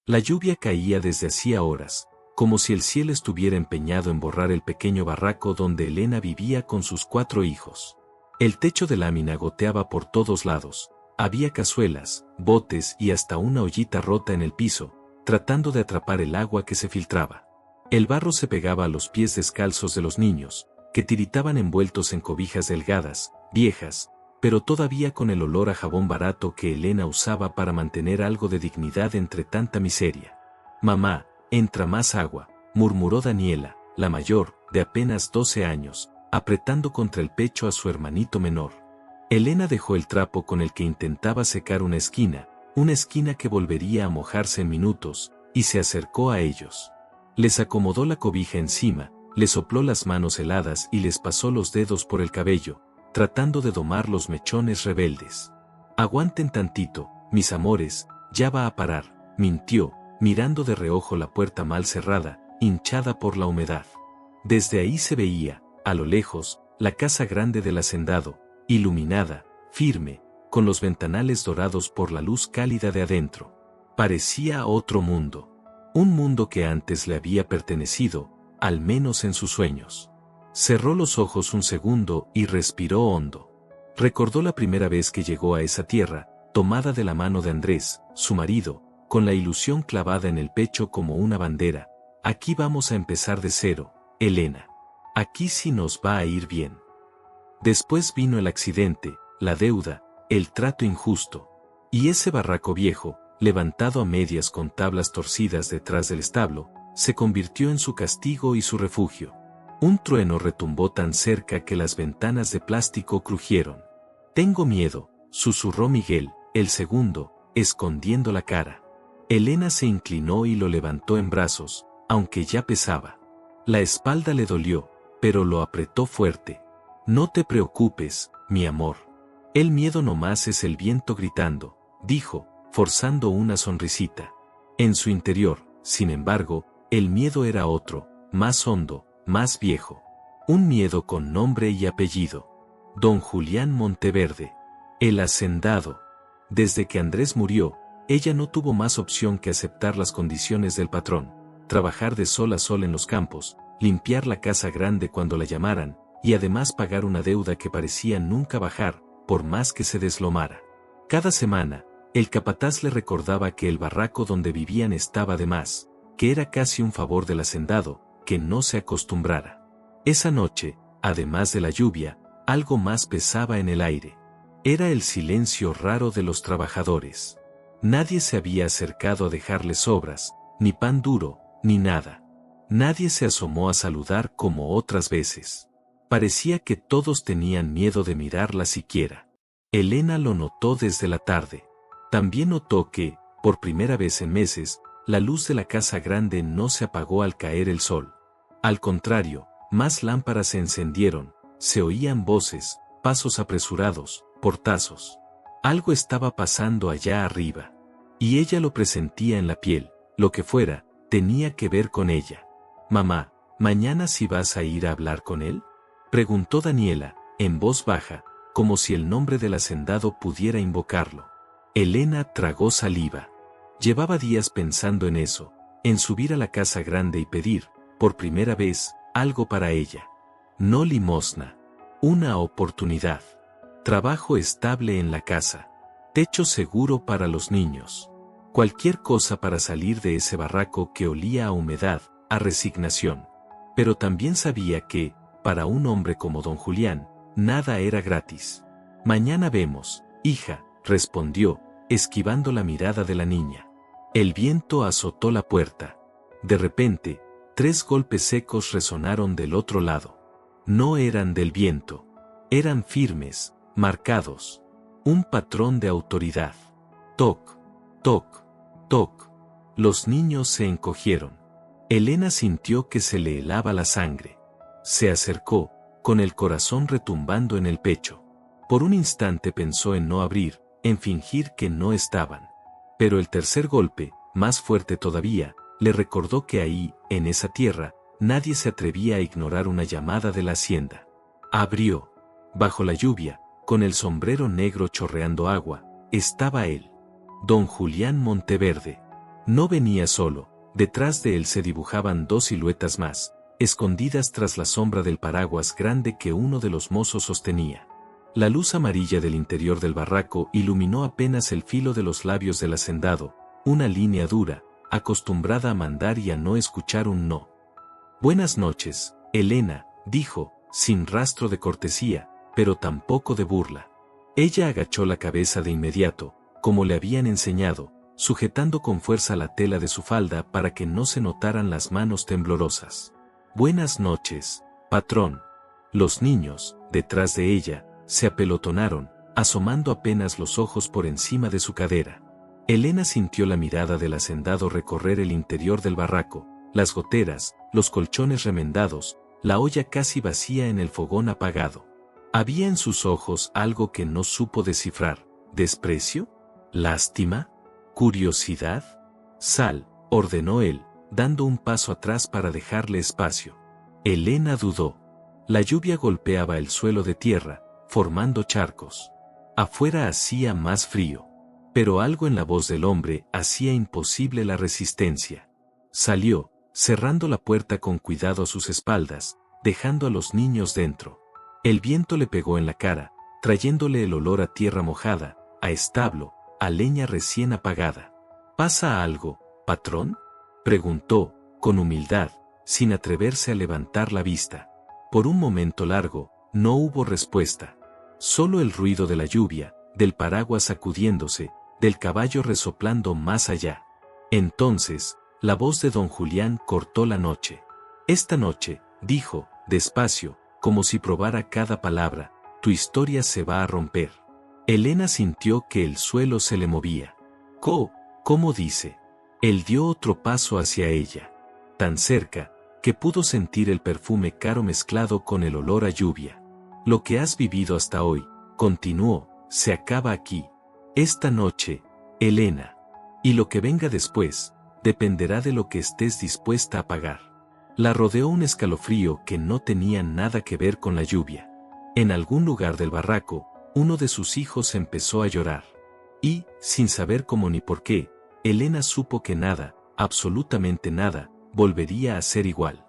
La lluvia caía desde hacía horas, como si el cielo estuviera empeñado en borrar el pequeño barraco donde Elena vivía con sus 4 hijos. El techo de lámina goteaba por todos lados, había cazuelas, botes y hasta una ollita rota en el piso, tratando de atrapar el agua que se filtraba. El barro se pegaba a los pies descalzos de los niños, que tiritaban envueltos en cobijas delgadas, viejas, pero todavía con el olor a jabón barato que Elena usaba para mantener algo de dignidad entre tanta miseria. «Mamá, entra más agua», murmuró Daniela, la mayor, de apenas 12 años, apretando contra el pecho a su hermanito menor. Elena dejó el trapo con el que intentaba secar una esquina que volvería a mojarse en minutos, y se acercó a ellos. Les acomodó la cobija encima, les sopló las manos heladas y les pasó los dedos por el cabello, tratando de domar los mechones rebeldes. «Aguanten tantito, mis amores, ya va a parar», mintió, mirando de reojo la puerta mal cerrada, hinchada por la humedad. Desde ahí se veía, a lo lejos, la casa grande del hacendado, iluminada, firme, con los ventanales dorados por la luz cálida de adentro. Parecía otro mundo. Un mundo que antes le había pertenecido, al menos en sus sueños. Cerró los ojos un segundo y respiró hondo. Recordó la primera vez que llegó a esa tierra, tomada de la mano de Andrés, su marido, con la ilusión clavada en el pecho como una bandera. «Aquí vamos a empezar de cero, Elena. Aquí sí nos va a ir bien». Después vino el accidente, la deuda, el trato injusto. Y ese barraco viejo, levantado a medias con tablas torcidas detrás del establo, se convirtió en su castigo y su refugio. Un trueno retumbó tan cerca que las ventanas de plástico crujieron. «Tengo miedo», susurró Miguel, el segundo, escondiendo la cara. Elena se inclinó y lo levantó en brazos, aunque ya pesaba. La espalda le dolió, pero lo apretó fuerte. «No te preocupes, mi amor. El miedo nomás es el viento gritando», dijo, forzando una sonrisita. En su interior, sin embargo, el miedo era otro, más hondo, más viejo. Un miedo con nombre y apellido. Don Julián Monteverde. El hacendado. Desde que Andrés murió, ella no tuvo más opción que aceptar las condiciones del patrón, trabajar de sol a sol en los campos, limpiar la casa grande cuando la llamaran, y además pagar una deuda que parecía nunca bajar, por más que se deslomara. Cada semana, el capataz le recordaba que el barraco donde vivían estaba de más, que era casi un favor del hacendado, que no se acostumbrara. Esa noche, además de la lluvia, algo más pesaba en el aire. Era el silencio raro de los trabajadores. Nadie se había acercado a dejarles obras, ni pan duro, ni nada. Nadie se asomó a saludar como otras veces. Parecía que todos tenían miedo de mirarla siquiera. Elena lo notó desde la tarde. También notó que, por primera vez en meses, la luz de la casa grande no se apagó al caer el sol. Al contrario, más lámparas se encendieron, se oían voces, pasos apresurados, portazos. Algo estaba pasando allá arriba. Y ella lo presentía en la piel, lo que fuera, tenía que ver con ella. «Mamá, ¿mañana sí vas a ir a hablar con él?», preguntó Daniela, en voz baja, como si el nombre del hacendado pudiera invocarlo. Elena tragó saliva. Llevaba días pensando en eso, en subir a la casa grande y pedir, por primera vez, algo para ella. No limosna. Una oportunidad. Trabajo estable en la casa. Techo seguro para los niños. Cualquier cosa para salir de ese barraco que olía a humedad, a resignación. Pero también sabía que, para un hombre como don Julián, nada era gratis. «Mañana vemos, hija», respondió, esquivando la mirada de la niña. El viento azotó la puerta. De repente, 3 golpes secos resonaron del otro lado. No eran del viento. Eran firmes, marcados. Un patrón de autoridad. Toc, toc, toc. Los niños se encogieron. Elena sintió que se le helaba la sangre. Se acercó, con el corazón retumbando en el pecho. Por un instante pensó en no abrir, en fingir que no estaban. Pero el tercer golpe, más fuerte todavía, le recordó que ahí, en esa tierra, nadie se atrevía a ignorar una llamada de la hacienda. Abrió. Bajo la lluvia, con el sombrero negro chorreando agua, estaba él. Don Julián Monteverde. No venía solo, detrás de él se dibujaban dos siluetas más, escondidas tras la sombra del paraguas grande que uno de los mozos sostenía. La luz amarilla del interior del barraco iluminó apenas el filo de los labios del hacendado, una línea dura, acostumbrada a mandar y a no escuchar un no. «Buenas noches, Elena», dijo, sin rastro de cortesía, pero tampoco de burla. Ella agachó la cabeza de inmediato, como le habían enseñado, sujetando con fuerza la tela de su falda para que no se notaran las manos temblorosas. «Buenas noches, patrón». Los niños, detrás de ella, se apelotonaron, asomando apenas los ojos por encima de su cadera. Elena sintió la mirada del hacendado recorrer el interior del barraco, las goteras, los colchones remendados, la olla casi vacía en el fogón apagado. Había en sus ojos algo que no supo descifrar. ¿Desprecio? ¿Lástima? ¿Curiosidad? «Sal», ordenó él, dando un paso atrás para dejarle espacio. Elena dudó. La lluvia golpeaba el suelo de tierra, formando charcos. Afuera hacía más frío. Pero algo en la voz del hombre hacía imposible la resistencia. Salió, cerrando la puerta con cuidado a sus espaldas, dejando a los niños dentro. El viento le pegó en la cara, trayéndole el olor a tierra mojada, a establo, a leña recién apagada. «¿Pasa algo, patrón?», preguntó, con humildad, sin atreverse a levantar la vista. Por un momento largo, no hubo respuesta. Solo el ruido de la lluvia, del paraguas sacudiéndose, del caballo resoplando más allá. Entonces, la voz de don Julián cortó la noche. «Esta noche», dijo, despacio, como si probara cada palabra, «tu historia se va a romper». Elena sintió que el suelo se le movía. ¿Cómo dice? Él dio otro paso hacia ella. Tan cerca, que pudo sentir el perfume caro mezclado con el olor a lluvia. «Lo que has vivido hasta hoy», continuó, «se acaba aquí. Esta noche, Elena. Y lo que venga después, dependerá de lo que estés dispuesta a pagar». La rodeó un escalofrío que no tenía nada que ver con la lluvia. En algún lugar del barraco, uno de sus hijos empezó a llorar. Y, sin saber cómo ni por qué, Elena supo que nada, absolutamente nada, volvería a ser igual.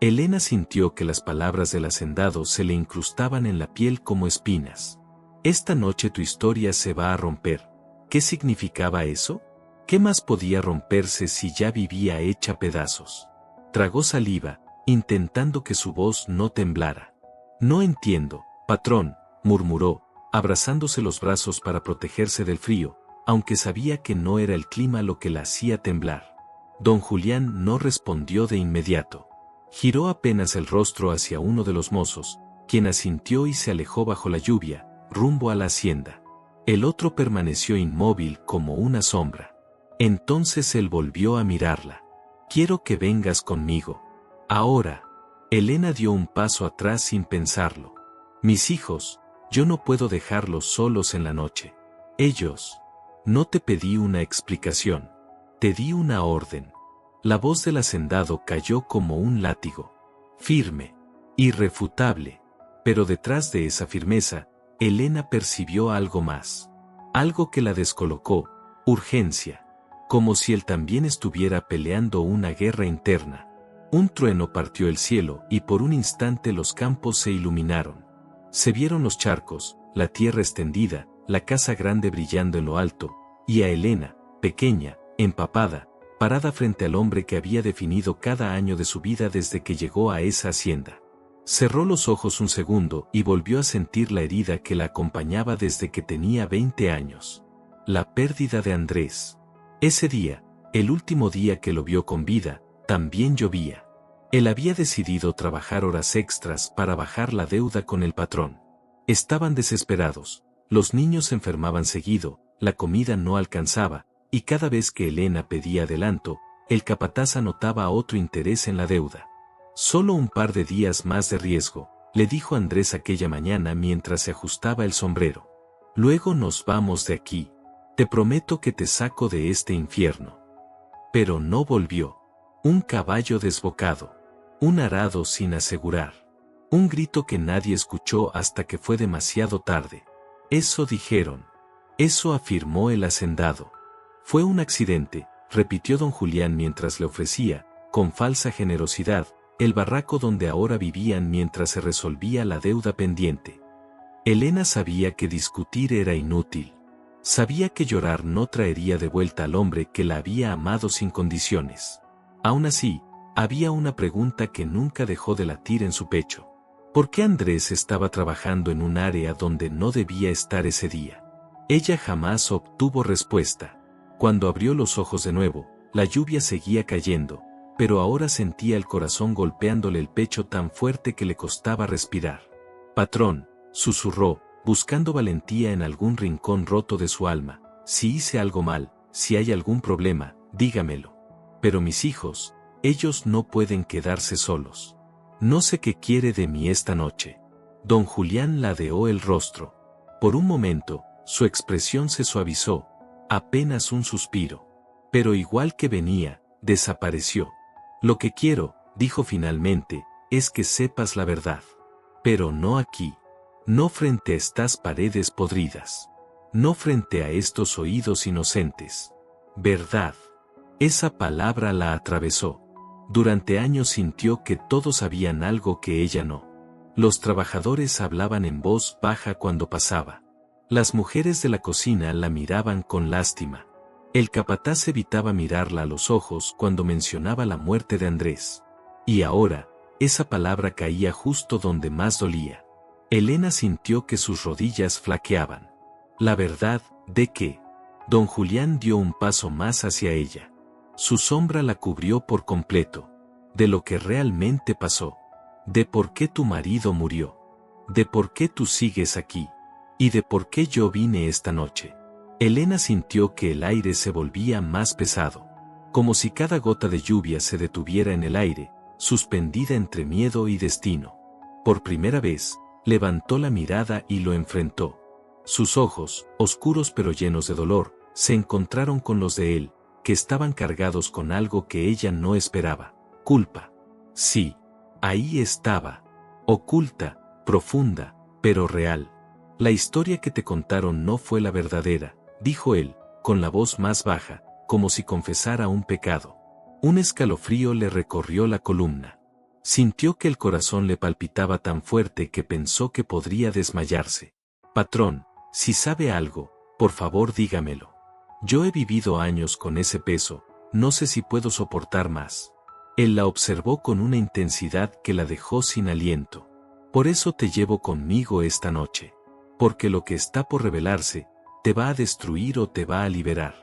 Elena sintió que las palabras del hacendado se le incrustaban en la piel como espinas. «Esta noche tu historia se va a romper». ¿Qué significaba eso? ¿Qué más podía romperse si ya vivía hecha pedazos? Tragó saliva, intentando que su voz no temblara. «No entiendo, patrón», murmuró, abrazándose los brazos para protegerse del frío, aunque sabía que no era el clima lo que la hacía temblar. Don Julián no respondió de inmediato. Giró apenas el rostro hacia uno de los mozos, quien asintió y se alejó bajo la lluvia, rumbo a la hacienda. El otro permaneció inmóvil como una sombra. Entonces él volvió a mirarla. «Quiero que vengas conmigo. Ahora». Elena dio un paso atrás sin pensarlo. «Mis hijos, yo no puedo dejarlos solos en la noche. Ellos». «No te pedí una explicación. Te di una orden». La voz del hacendado cayó como un látigo. Firme. Irrefutable. Pero detrás de esa firmeza, Elena percibió algo más. Algo que la descolocó. Urgencia. Como si él también estuviera peleando una guerra interna. Un trueno partió el cielo y por un instante los campos se iluminaron. Se vieron los charcos, la tierra extendida, la casa grande brillando en lo alto, y a Elena, pequeña, empapada, parada frente al hombre que había definido cada año de su vida desde que llegó a esa hacienda. Cerró los ojos un segundo y volvió a sentir la herida que la acompañaba desde que tenía 20 años. La pérdida de Andrés. Ese día, el último día que lo vio con vida, también llovía. Él había decidido trabajar horas extras para bajar la deuda con el patrón. Estaban desesperados, los niños se enfermaban seguido, la comida no alcanzaba, y cada vez que Elena pedía adelanto, el capataz anotaba otro interés en la deuda. «Solo un par de días más de riesgo», le dijo Andrés aquella mañana mientras se ajustaba el sombrero. «Luego nos vamos de aquí. Te prometo que te saco de este infierno». Pero no volvió. Un caballo desbocado. Un arado sin asegurar. Un grito que nadie escuchó hasta que fue demasiado tarde. Eso dijeron. Eso afirmó el hacendado. Fue un accidente, repitió don Julián mientras le ofrecía, con falsa generosidad, el barraco donde ahora vivían mientras se resolvía la deuda pendiente. Elena sabía que discutir era inútil. Sabía que llorar no traería de vuelta al hombre que la había amado sin condiciones. Aún así, había una pregunta que nunca dejó de latir en su pecho. ¿Por qué Andrés estaba trabajando en un área donde no debía estar ese día? Ella jamás obtuvo respuesta. Cuando abrió los ojos de nuevo, la lluvia seguía cayendo, pero ahora sentía el corazón golpeándole el pecho tan fuerte que le costaba respirar. «Patrón», susurró, buscando valentía en algún rincón roto de su alma, «si hice algo mal, si hay algún problema, dígamelo. Pero mis hijos, ellos no pueden quedarse solos. No sé qué quiere de mí esta noche». Don Julián ladeó el rostro. Por un momento, su expresión se suavizó, apenas un suspiro. Pero igual que venía, desapareció. «Lo que quiero», dijo finalmente, «es que sepas la verdad. Pero no aquí. No frente a estas paredes podridas. No frente a estos oídos inocentes. Verdad». Esa palabra la atravesó. Durante años sintió que todos sabían algo que ella no. Los trabajadores hablaban en voz baja cuando pasaba. Las mujeres de la cocina la miraban con lástima. El capataz evitaba mirarla a los ojos cuando mencionaba la muerte de Andrés. Y ahora, esa palabra caía justo donde más dolía. Elena sintió que sus rodillas flaqueaban. La verdad, ¿de qué? Don Julián dio un paso más hacia ella. Su sombra la cubrió por completo. De lo que realmente pasó. De por qué tu marido murió. De por qué tú sigues aquí. Y de por qué yo vine esta noche. Elena sintió que el aire se volvía más pesado. Como si cada gota de lluvia se detuviera en el aire, suspendida entre miedo y destino. Por primera vez, levantó la mirada y lo enfrentó. Sus ojos, oscuros pero llenos de dolor, se encontraron con los de él, que estaban cargados con algo que ella no esperaba. Culpa. Sí, ahí estaba. Oculta, profunda, pero real. La historia que te contaron no fue la verdadera, dijo él, con la voz más baja, como si confesara un pecado. Un escalofrío le recorrió la columna. Sintió que el corazón le palpitaba tan fuerte que pensó que podría desmayarse. «Patrón, si sabe algo, por favor dígamelo. Yo he vivido años con ese peso, no sé si puedo soportar más». Él la observó con una intensidad que la dejó sin aliento. «Por eso te llevo conmigo esta noche. Porque lo que está por revelarse, te va a destruir o te va a liberar.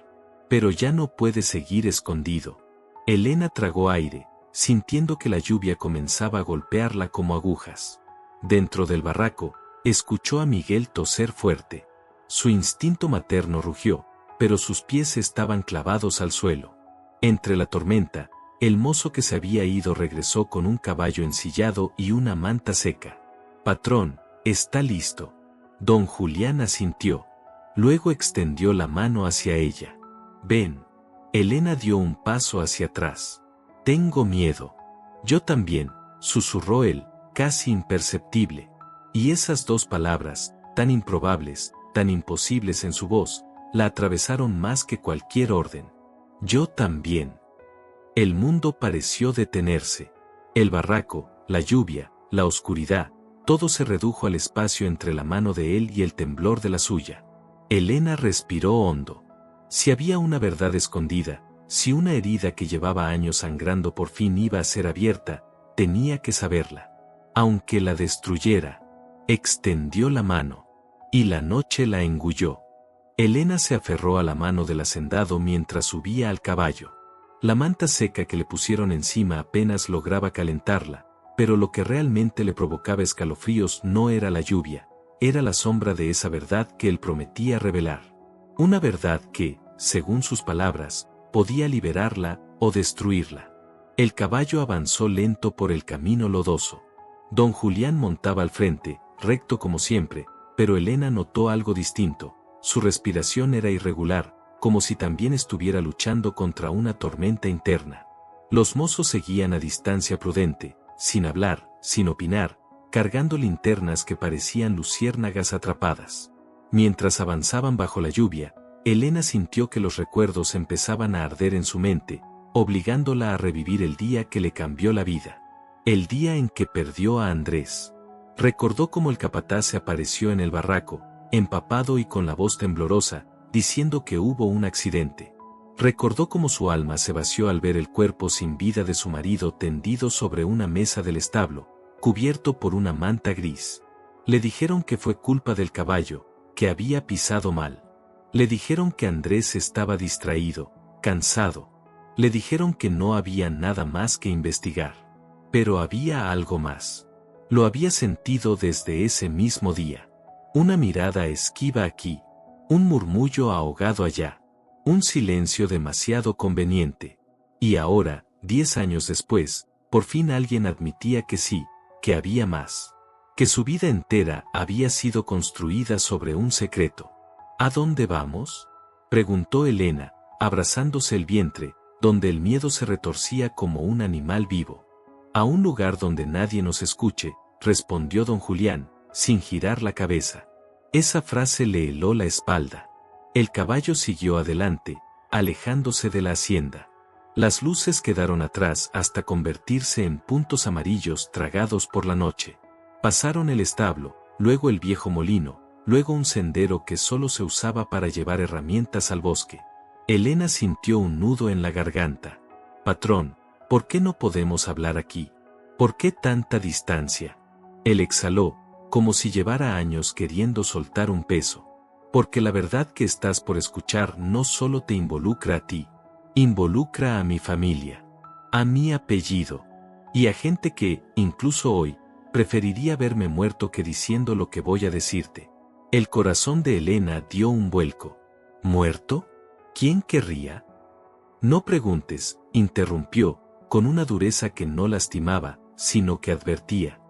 Pero ya no puedes seguir escondido». Elena tragó aire, sintiendo que la lluvia comenzaba a golpearla como agujas. Dentro del barraco, escuchó a Miguel toser fuerte. Su instinto materno rugió, pero sus pies estaban clavados al suelo. Entre la tormenta, el mozo que se había ido regresó con un caballo ensillado y una manta seca. «Patrón, está listo». Don Julián asintió. Luego extendió la mano hacia ella. «Ven». Elena dio un paso hacia atrás. «Tengo miedo». «Yo también», susurró él, casi imperceptible. Y esas dos palabras, tan improbables, tan imposibles en su voz, la atravesaron más que cualquier orden. «Yo también». El mundo pareció detenerse. El barraco, la lluvia, la oscuridad, todo se redujo al espacio entre la mano de él y el temblor de la suya. Elena respiró hondo. Si había una verdad escondida, si una herida que llevaba años sangrando por fin iba a ser abierta, tenía que saberla. Aunque la destruyera, extendió la mano. Y la noche la engulló. Elena se aferró a la mano del hacendado mientras subía al caballo. La manta seca que le pusieron encima apenas lograba calentarla, pero lo que realmente le provocaba escalofríos no era la lluvia, era la sombra de esa verdad que él prometía revelar. Una verdad que, según sus palabras, podía liberarla o destruirla. El caballo avanzó lento por el camino lodoso. Don Julián montaba al frente, recto como siempre, pero Elena notó algo distinto. Su respiración era irregular, como si también estuviera luchando contra una tormenta interna. Los mozos seguían a distancia prudente, sin hablar, sin opinar, cargando linternas que parecían luciérnagas atrapadas. Mientras avanzaban bajo la lluvia, Elena sintió que los recuerdos empezaban a arder en su mente, obligándola a revivir el día que le cambió la vida. El día en que perdió a Andrés. Recordó cómo el capataz se apareció en el barraco, empapado y con la voz temblorosa, diciendo que hubo un accidente. Recordó cómo su alma se vació al ver el cuerpo sin vida de su marido tendido sobre una mesa del establo, cubierto por una manta gris. Le dijeron que fue culpa del caballo, que había pisado mal. Le dijeron que Andrés estaba distraído, cansado. Le dijeron que no había nada más que investigar. Pero había algo más. Lo había sentido desde ese mismo día. Una mirada esquiva aquí, un murmullo ahogado allá. Un silencio demasiado conveniente. Y ahora, 10 años después, por fin alguien admitía que sí, que había más. Que su vida entera había sido construida sobre un secreto. ¿A dónde vamos?, preguntó Elena, abrazándose el vientre, donde el miedo se retorcía como un animal vivo. A un lugar donde nadie nos escuche, respondió don Julián, sin girar la cabeza. Esa frase le heló la espalda. El caballo siguió adelante, alejándose de la hacienda. Las luces quedaron atrás hasta convertirse en puntos amarillos tragados por la noche. Pasaron el establo, luego el viejo molino, luego un sendero que solo se usaba para llevar herramientas al bosque. Elena sintió un nudo en la garganta. Patrón, ¿por qué no podemos hablar aquí? ¿Por qué tanta distancia? Él exhaló, como si llevara años queriendo soltar un peso. Porque la verdad que estás por escuchar no solo te involucra a ti, involucra a mi familia, a mi apellido, y a gente que, incluso hoy, preferiría verme muerto que diciendo lo que voy a decirte. El corazón de Elena dio un vuelco. ¿Muerto? ¿Quién querría? No preguntes, interrumpió, con una dureza que no lastimaba, sino que advertía.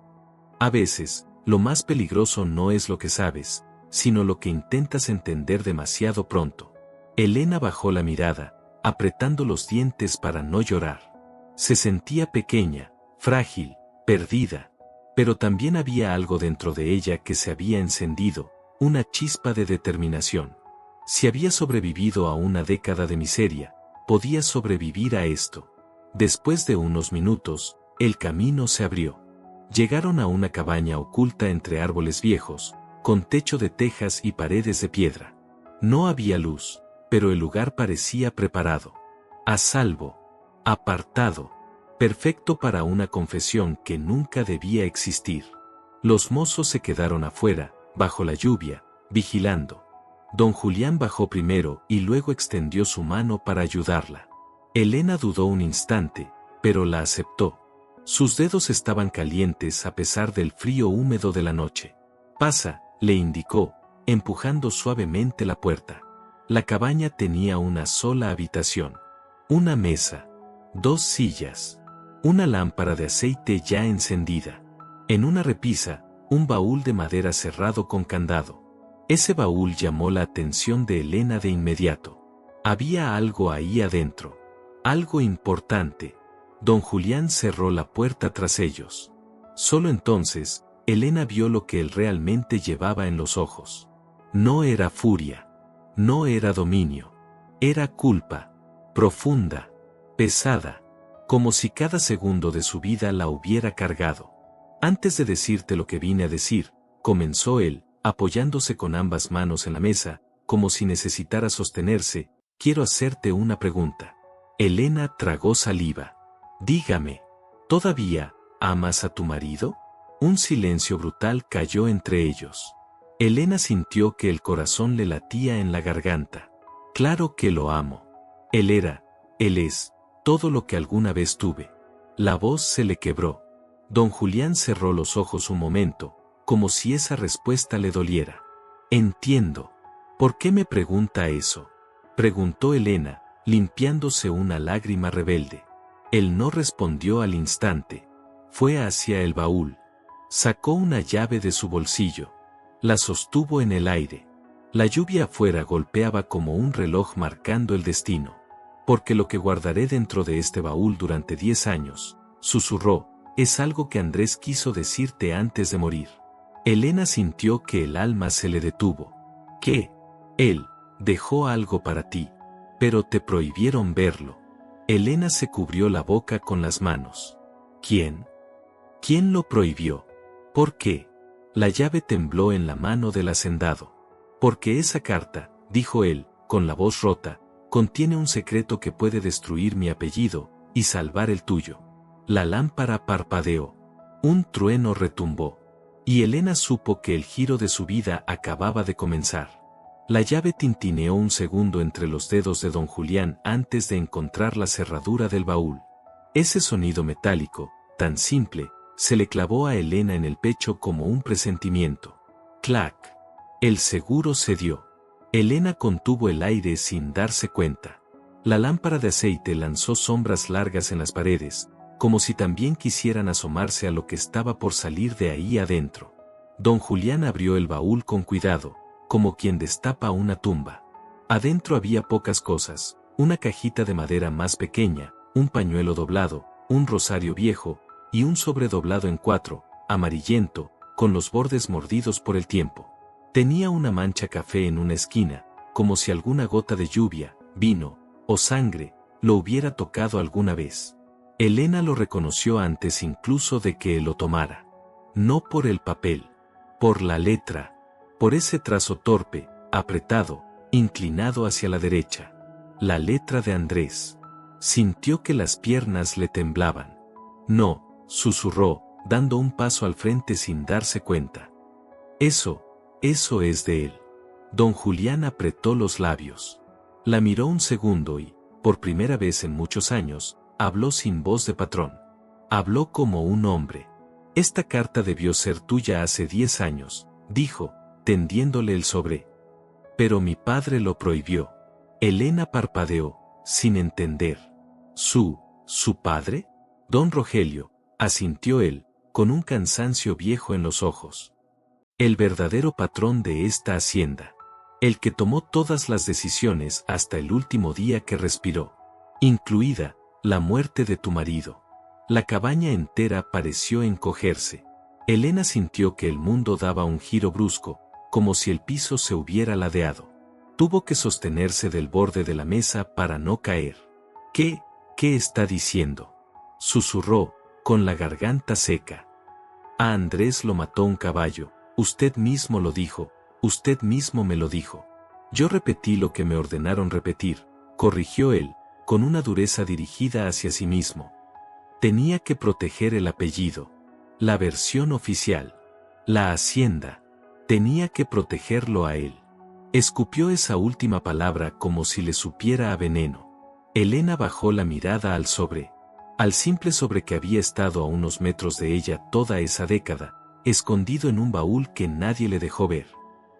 A veces, lo más peligroso no es lo que sabes, sino lo que intentas entender demasiado pronto. Elena bajó la mirada, apretando los dientes para no llorar. Se sentía pequeña, frágil, perdida. Pero también había algo dentro de ella que se había encendido, una chispa de determinación. Si había sobrevivido a una década de miseria, podía sobrevivir a esto. Después de unos minutos, el camino se abrió. Llegaron a una cabaña oculta entre árboles viejos, con techo de tejas y paredes de piedra. No había luz, pero el lugar parecía preparado. A salvo. Apartado. Perfecto para una confesión que nunca debía existir. Los mozos se quedaron afuera, bajo la lluvia, vigilando. Don Julián bajó primero y luego extendió su mano para ayudarla. Elena dudó un instante, pero la aceptó. Sus dedos estaban calientes a pesar del frío húmedo de la noche. Pasa, le indicó, empujando suavemente la puerta. La cabaña tenía una sola habitación. Una mesa. 2 sillas. Una lámpara de aceite ya encendida. En una repisa, un baúl de madera cerrado con candado. Ese baúl llamó la atención de Elena de inmediato. Había algo ahí adentro. Algo importante. Don Julián cerró la puerta tras ellos. Solo entonces, Elena vio lo que él realmente llevaba en los ojos. No era furia. No era dominio. Era culpa. Profunda. Pesada. Como si cada segundo de su vida la hubiera cargado. Antes de decirte lo que vine a decir, comenzó él, apoyándose con ambas manos en la mesa, como si necesitara sostenerse, quiero hacerte una pregunta. Elena tragó saliva. Dígame, ¿todavía amas a tu marido? Un silencio brutal cayó entre ellos. Elena sintió que el corazón le latía en la garganta. Claro que lo amo. Él es, todo lo que alguna vez tuve. La voz se le quebró. Don Julián cerró los ojos un momento, como si esa respuesta le doliera. Entiendo. ¿Por qué me pregunta eso?, preguntó Elena, limpiándose una lágrima rebelde. Él no respondió al instante. Fue hacia el baúl. Sacó una llave de su bolsillo. La sostuvo en el aire. La lluvia afuera golpeaba como un reloj marcando el destino. Porque lo que guardaré dentro de este baúl durante 10 años, susurró, es algo que Andrés quiso decirte antes de morir. Elena sintió que el alma se le detuvo. ¿Qué? Él, dejó algo para ti, pero te prohibieron verlo. Elena se cubrió la boca con las manos. ¿Quién? ¿Quién lo prohibió? ¿Por qué? La llave tembló en la mano del hacendado. Porque esa carta, dijo él, con la voz rota, contiene un secreto que puede destruir mi apellido y salvar el tuyo. La lámpara parpadeó. Un trueno retumbó. Y Elena supo que el giro de su vida acababa de comenzar. La llave tintineó un segundo entre los dedos de don Julián antes de encontrar la cerradura del baúl. Ese sonido metálico, tan simple, se le clavó a Elena en el pecho como un presentimiento. ¡Clac! El seguro cedió. Elena contuvo el aire sin darse cuenta. La lámpara de aceite lanzó sombras largas en las paredes, como si también quisieran asomarse a lo que estaba por salir de ahí adentro. Don Julián abrió el baúl con cuidado, como quien destapa una tumba. Adentro había pocas cosas, una cajita de madera más pequeña, un pañuelo doblado, un rosario viejo, y un sobre doblado en 4, amarillento, con los bordes mordidos por el tiempo. Tenía una mancha café en una esquina, como si alguna gota de lluvia, vino, o sangre, lo hubiera tocado alguna vez. Elena lo reconoció antes incluso de que él lo tomara. No por el papel, por la letra, por ese trazo torpe, apretado, inclinado hacia la derecha. La letra de Andrés. Sintió que las piernas le temblaban. No, susurró, dando un paso al frente sin darse cuenta. Eso es de él. Don Julián apretó los labios. La miró un segundo y, por primera vez en muchos años, habló sin voz de patrón. Habló como un hombre. Esta carta debió ser tuya hace 10 años, dijo, tendiéndole el sobre. Pero mi padre lo prohibió. Elena parpadeó, sin entender. ¿Su padre? Don Rogelio, asintió él, con un cansancio viejo en los ojos. El verdadero patrón de esta hacienda. El que tomó todas las decisiones hasta el último día que respiró. Incluida la muerte de tu marido. La cabaña entera pareció encogerse. Elena sintió que el mundo daba un giro brusco, como si el piso se hubiera ladeado. Tuvo que sostenerse del borde de la mesa para no caer. ¿Qué está diciendo? Susurró, con la garganta seca. A Andrés lo mató un caballo, usted mismo lo dijo, usted mismo me lo dijo. Yo repetí lo que me ordenaron repetir, corrigió él, con una dureza dirigida hacia sí mismo. Tenía que proteger el apellido. La versión oficial. La hacienda. Tenía que protegerlo a él. Escupió esa última palabra como si le supiera a veneno. Elena bajó la mirada al sobre. Al simple sobre que había estado a unos metros de ella toda esa década, escondido en un baúl que nadie le dejó ver.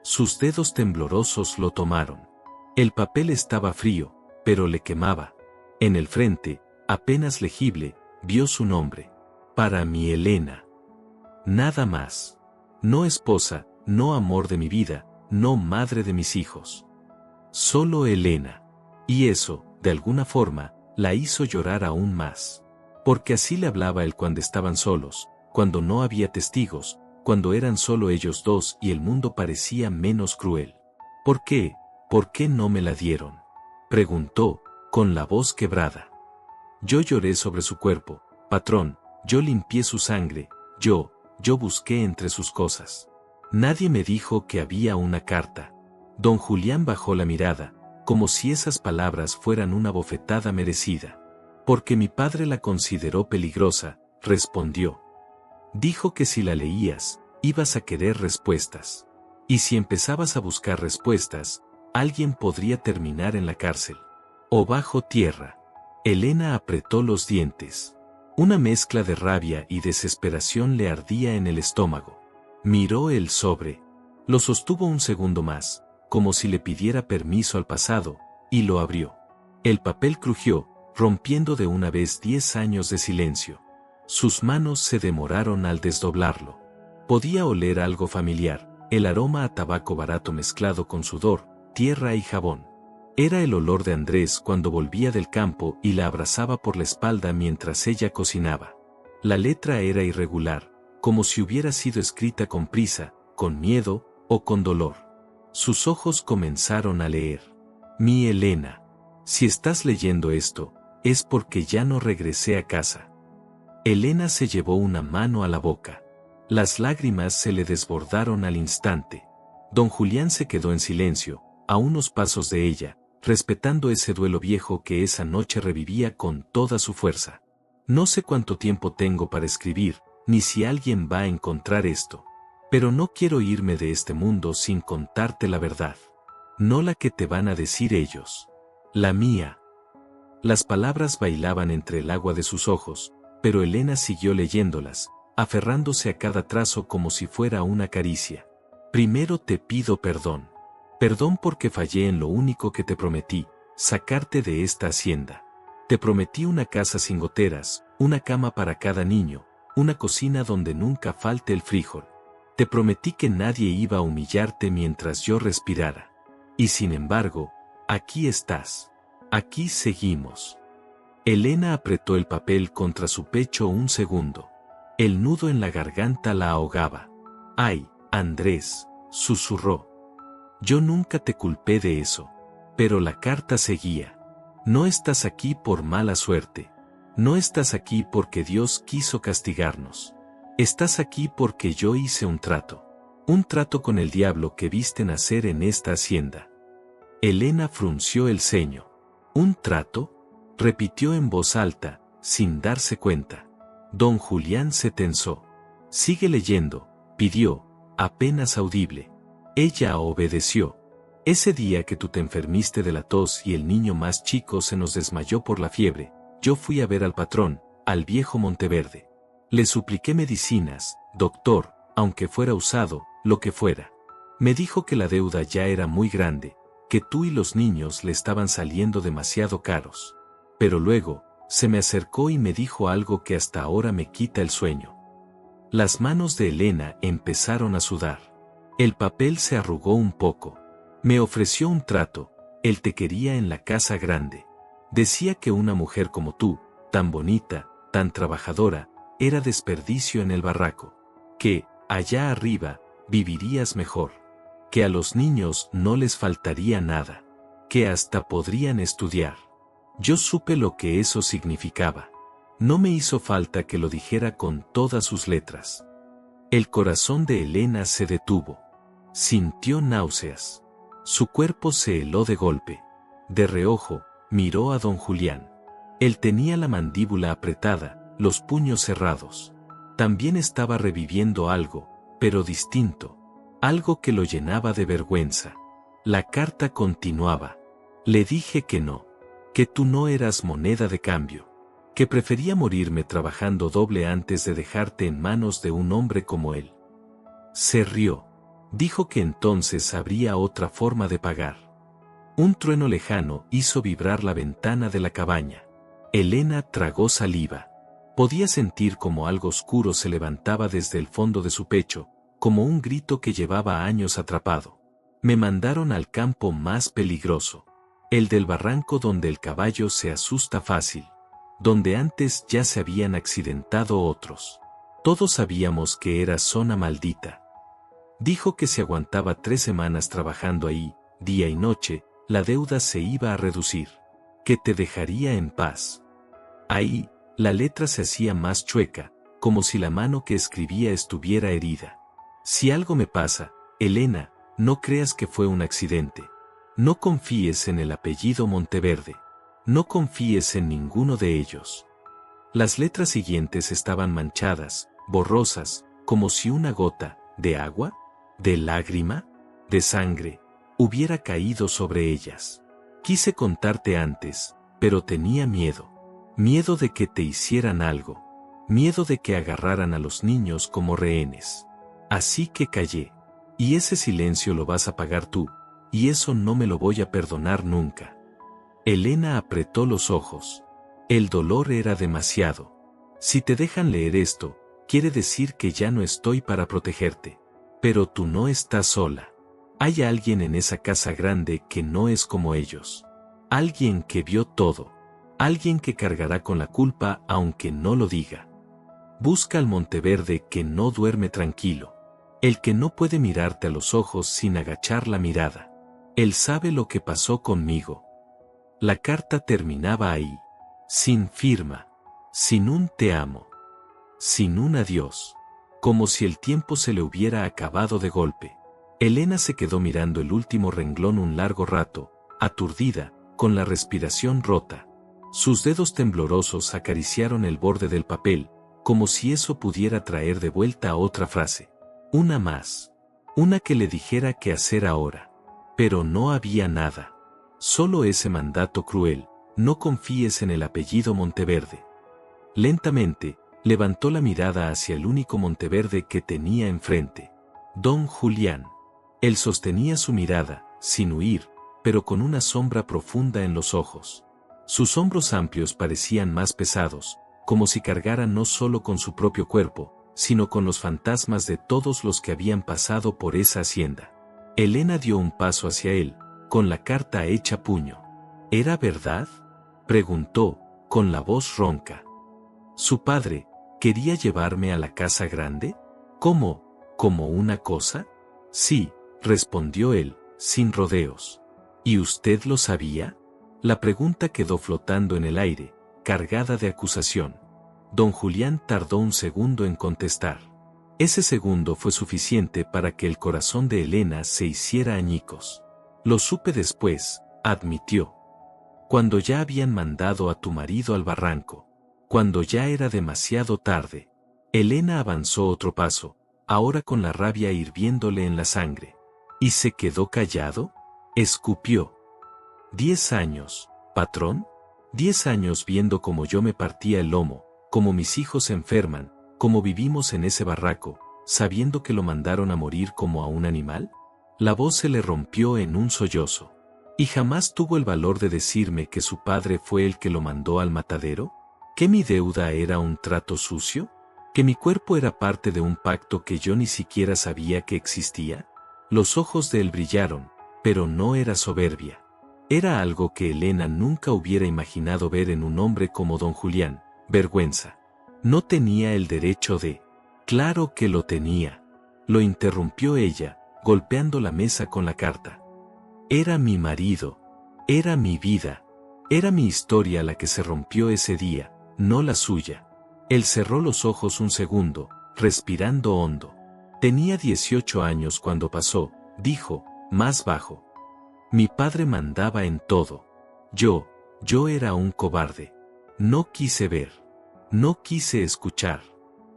Sus dedos temblorosos lo tomaron. El papel estaba frío, pero le quemaba. En el frente, apenas legible, vio su nombre. Para mi Elena. Nada más. No esposa, no amor de mi vida, no madre de mis hijos. Solo Elena. Y eso, de alguna forma, la hizo llorar aún más. Porque así le hablaba él cuando estaban solos, cuando no había testigos, cuando eran solo ellos dos y el mundo parecía menos cruel. ¿Por qué? ¿Por qué no me la dieron? Preguntó, con la voz quebrada. Yo lloré sobre su cuerpo, patrón, yo limpié su sangre, yo busqué entre sus cosas. Nadie me dijo que había una carta. Don Julián bajó la mirada, como si esas palabras fueran una bofetada merecida. Porque mi padre la consideró peligrosa, respondió. Dijo que si la leías, ibas a querer respuestas. Y si empezabas a buscar respuestas, alguien podría terminar en la cárcel. O bajo tierra. Elena apretó los dientes. Una mezcla de rabia y desesperación le ardía en el estómago. Miró el sobre. Lo sostuvo un segundo más, como si le pidiera permiso al pasado, y lo abrió. El papel crujió, rompiendo de una vez 10 años de silencio. Sus manos se demoraron al desdoblarlo. Podía oler algo familiar, el aroma a tabaco barato mezclado con sudor, tierra y jabón. Era el olor de Andrés cuando volvía del campo y la abrazaba por la espalda mientras ella cocinaba. La letra era irregular, como si hubiera sido escrita con prisa, con miedo o con dolor. Sus ojos comenzaron a leer. Mi Elena, si estás leyendo esto, es porque ya no regresé a casa. Elena se llevó una mano a la boca. Las lágrimas se le desbordaron al instante. Don Julián se quedó en silencio, a unos pasos de ella, respetando ese duelo viejo que esa noche revivía con toda su fuerza. No sé cuánto tiempo tengo para escribir, ni si alguien va a encontrar esto. Pero no quiero irme de este mundo sin contarte la verdad. No la que te van a decir ellos. La mía. Las palabras bailaban entre el agua de sus ojos, pero Elena siguió leyéndolas, aferrándose a cada trazo como si fuera una caricia. Primero te pido perdón. Perdón porque fallé en lo único que te prometí, sacarte de esta hacienda. Te prometí una casa sin goteras, una cama para cada niño, una cocina donde nunca falte el frijol. Te prometí que nadie iba a humillarte mientras yo respirara. Y sin embargo, aquí estás. Aquí seguimos. Elena apretó el papel contra su pecho un segundo. El nudo en la garganta la ahogaba. «Ay, Andrés», susurró. «Yo nunca te culpé de eso». Pero la carta seguía. «No estás aquí por mala suerte. No estás aquí porque Dios quiso castigarnos. Estás aquí porque yo hice un trato. Un trato con el diablo que viste nacer en esta hacienda». Elena frunció el ceño. «¿Un trato?», repitió en voz alta, sin darse cuenta. Don Julián se tensó. «Sigue leyendo», pidió, apenas audible. Ella obedeció. «Ese día que tú te enfermiste de la tos y el niño más chico se nos desmayó por la fiebre, yo fui a ver al patrón, al viejo Monteverde. Le supliqué medicinas, doctor, aunque fuera usado, lo que fuera. Me dijo que la deuda ya era muy grande, que tú y los niños le estaban saliendo demasiado caros. Pero luego, se me acercó y me dijo algo que hasta ahora me quita el sueño». Las manos de Elena empezaron a sudar. El papel se arrugó un poco. «Me ofreció un trato, él te quería en la casa grande. Decía que una mujer como tú, tan bonita, tan trabajadora, era desperdicio en el barraco. Que, allá arriba, vivirías mejor. Que a los niños no les faltaría nada. Que hasta podrían estudiar». Yo supe lo que eso significaba. No me hizo falta que lo dijera con todas sus letras. El corazón de Elena se detuvo. Sintió náuseas. Su cuerpo se heló de golpe. De reojo, miró a don Julián. Él tenía la mandíbula apretada, los puños cerrados. También estaba reviviendo algo, pero distinto. Algo que lo llenaba de vergüenza. La carta continuaba. «Le dije que no. Que tú no eras moneda de cambio. Que prefería morirme trabajando doble antes de dejarte en manos de un hombre como él». Se rió. Dijo que entonces habría otra forma de pagar. Un trueno lejano hizo vibrar la ventana de la cabaña. Elena tragó saliva. Podía sentir como algo oscuro se levantaba desde el fondo de su pecho, como un grito que llevaba años atrapado. «Me mandaron al campo más peligroso. El del barranco donde el caballo se asusta fácil. Donde antes ya se habían accidentado otros. Todos sabíamos que era zona maldita». Dijo que si aguantaba 3 semanas trabajando ahí, día y noche, la deuda se iba a reducir. Que te dejaría en paz. Ahí, la letra se hacía más chueca, como si la mano que escribía estuviera herida. «Si algo me pasa, Elena, no creas que fue un accidente. No confíes en el apellido Monteverde. No confíes en ninguno de ellos». Las letras siguientes estaban manchadas, borrosas, como si una gota, de agua, de lágrima, de sangre, hubiera caído sobre ellas. «Quise contarte antes, pero tenía miedo. Miedo de que te hicieran algo. Miedo de que agarraran a los niños como rehenes. Así que callé. Y ese silencio lo vas a pagar tú, y eso no me lo voy a perdonar nunca». Elena apretó los ojos. El dolor era demasiado. «Si te dejan leer esto, quiere decir que ya no estoy para protegerte. Pero tú no estás sola. Hay alguien en esa casa grande que no es como ellos. Alguien que vio todo. Alguien que cargará con la culpa aunque no lo diga. Busca al Monteverde que no duerme tranquilo. El que no puede mirarte a los ojos sin agachar la mirada. Él sabe lo que pasó conmigo. La carta terminaba ahí, sin firma, sin un te amo, sin un adiós, como si el tiempo se le hubiera acabado de golpe. Elena se quedó mirando el último renglón un largo rato, aturdida, con la respiración rota. Sus dedos temblorosos acariciaron el borde del papel, como si eso pudiera traer de vuelta otra frase. Una más. Una que le dijera qué hacer ahora. Pero no había nada. Solo ese mandato cruel: no confíes en el apellido Monteverde. Lentamente, levantó la mirada hacia el único Monteverde que tenía enfrente. Don Julián. Él sostenía su mirada, sin huir, pero con una sombra profunda en los ojos. Sus hombros amplios parecían más pesados, como si cargara no solo con su propio cuerpo, sino con los fantasmas de todos los que habían pasado por esa hacienda. Elena dio un paso hacia él, con la carta hecha puño. ¿Era verdad?, preguntó, con la voz ronca. ¿Su padre quería llevarme a la casa grande? ¿Cómo? ¿Como una cosa? Sí, respondió él, sin rodeos. ¿Y usted lo sabía? La pregunta quedó flotando en el aire, cargada de acusación. Don Julián tardó un segundo en contestar. Ese segundo fue suficiente para que el corazón de Elena se hiciera añicos. Lo supe después, admitió. Cuando ya habían mandado a tu marido al barranco. Cuando ya era demasiado tarde. Elena avanzó otro paso, ahora con la rabia hirviéndole en la sangre. ¿Y se quedó callado? Escupió. 10 años, patrón. 10 años viendo cómo yo me partía el lomo, cómo mis hijos se enferman, cómo vivimos en ese barraco, sabiendo que lo mandaron a morir como a un animal. La voz se le rompió en un sollozo. ¿Y jamás tuvo el valor de decirme que su padre fue el que lo mandó al matadero? ¿Que mi deuda era un trato sucio? ¿Que mi cuerpo era parte de un pacto que yo ni siquiera sabía que existía? Los ojos de él brillaron, pero no era soberbia. Era algo que Elena nunca hubiera imaginado ver en un hombre como don Julián: vergüenza. No tenía el derecho de... Claro que lo tenía. Lo interrumpió ella, golpeando la mesa con la carta. Era mi marido. Era mi vida. Era mi historia la que se rompió ese día, no la suya. Él cerró los ojos un segundo, respirando hondo. Tenía 18 años cuando pasó, dijo, más bajo. Mi padre mandaba en todo. Yo era un cobarde. No quise ver. No quise escuchar.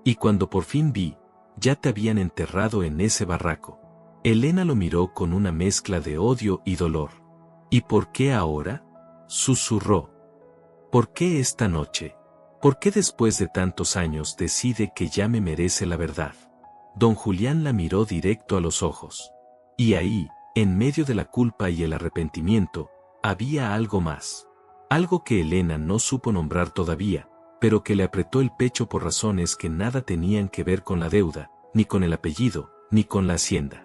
Y cuando por fin vi, ya te habían enterrado en ese barraco. Elena lo miró con una mezcla de odio y dolor. ¿Y por qué ahora?, susurró. ¿Por qué esta noche? ¿Por qué después de tantos años decide que ya me merece la verdad? Don Julián la miró directo a los ojos. Y ahí, en medio de la culpa y el arrepentimiento, había algo más. Algo que Elena no supo nombrar todavía, pero que le apretó el pecho por razones que nada tenían que ver con la deuda, ni con el apellido, ni con la hacienda.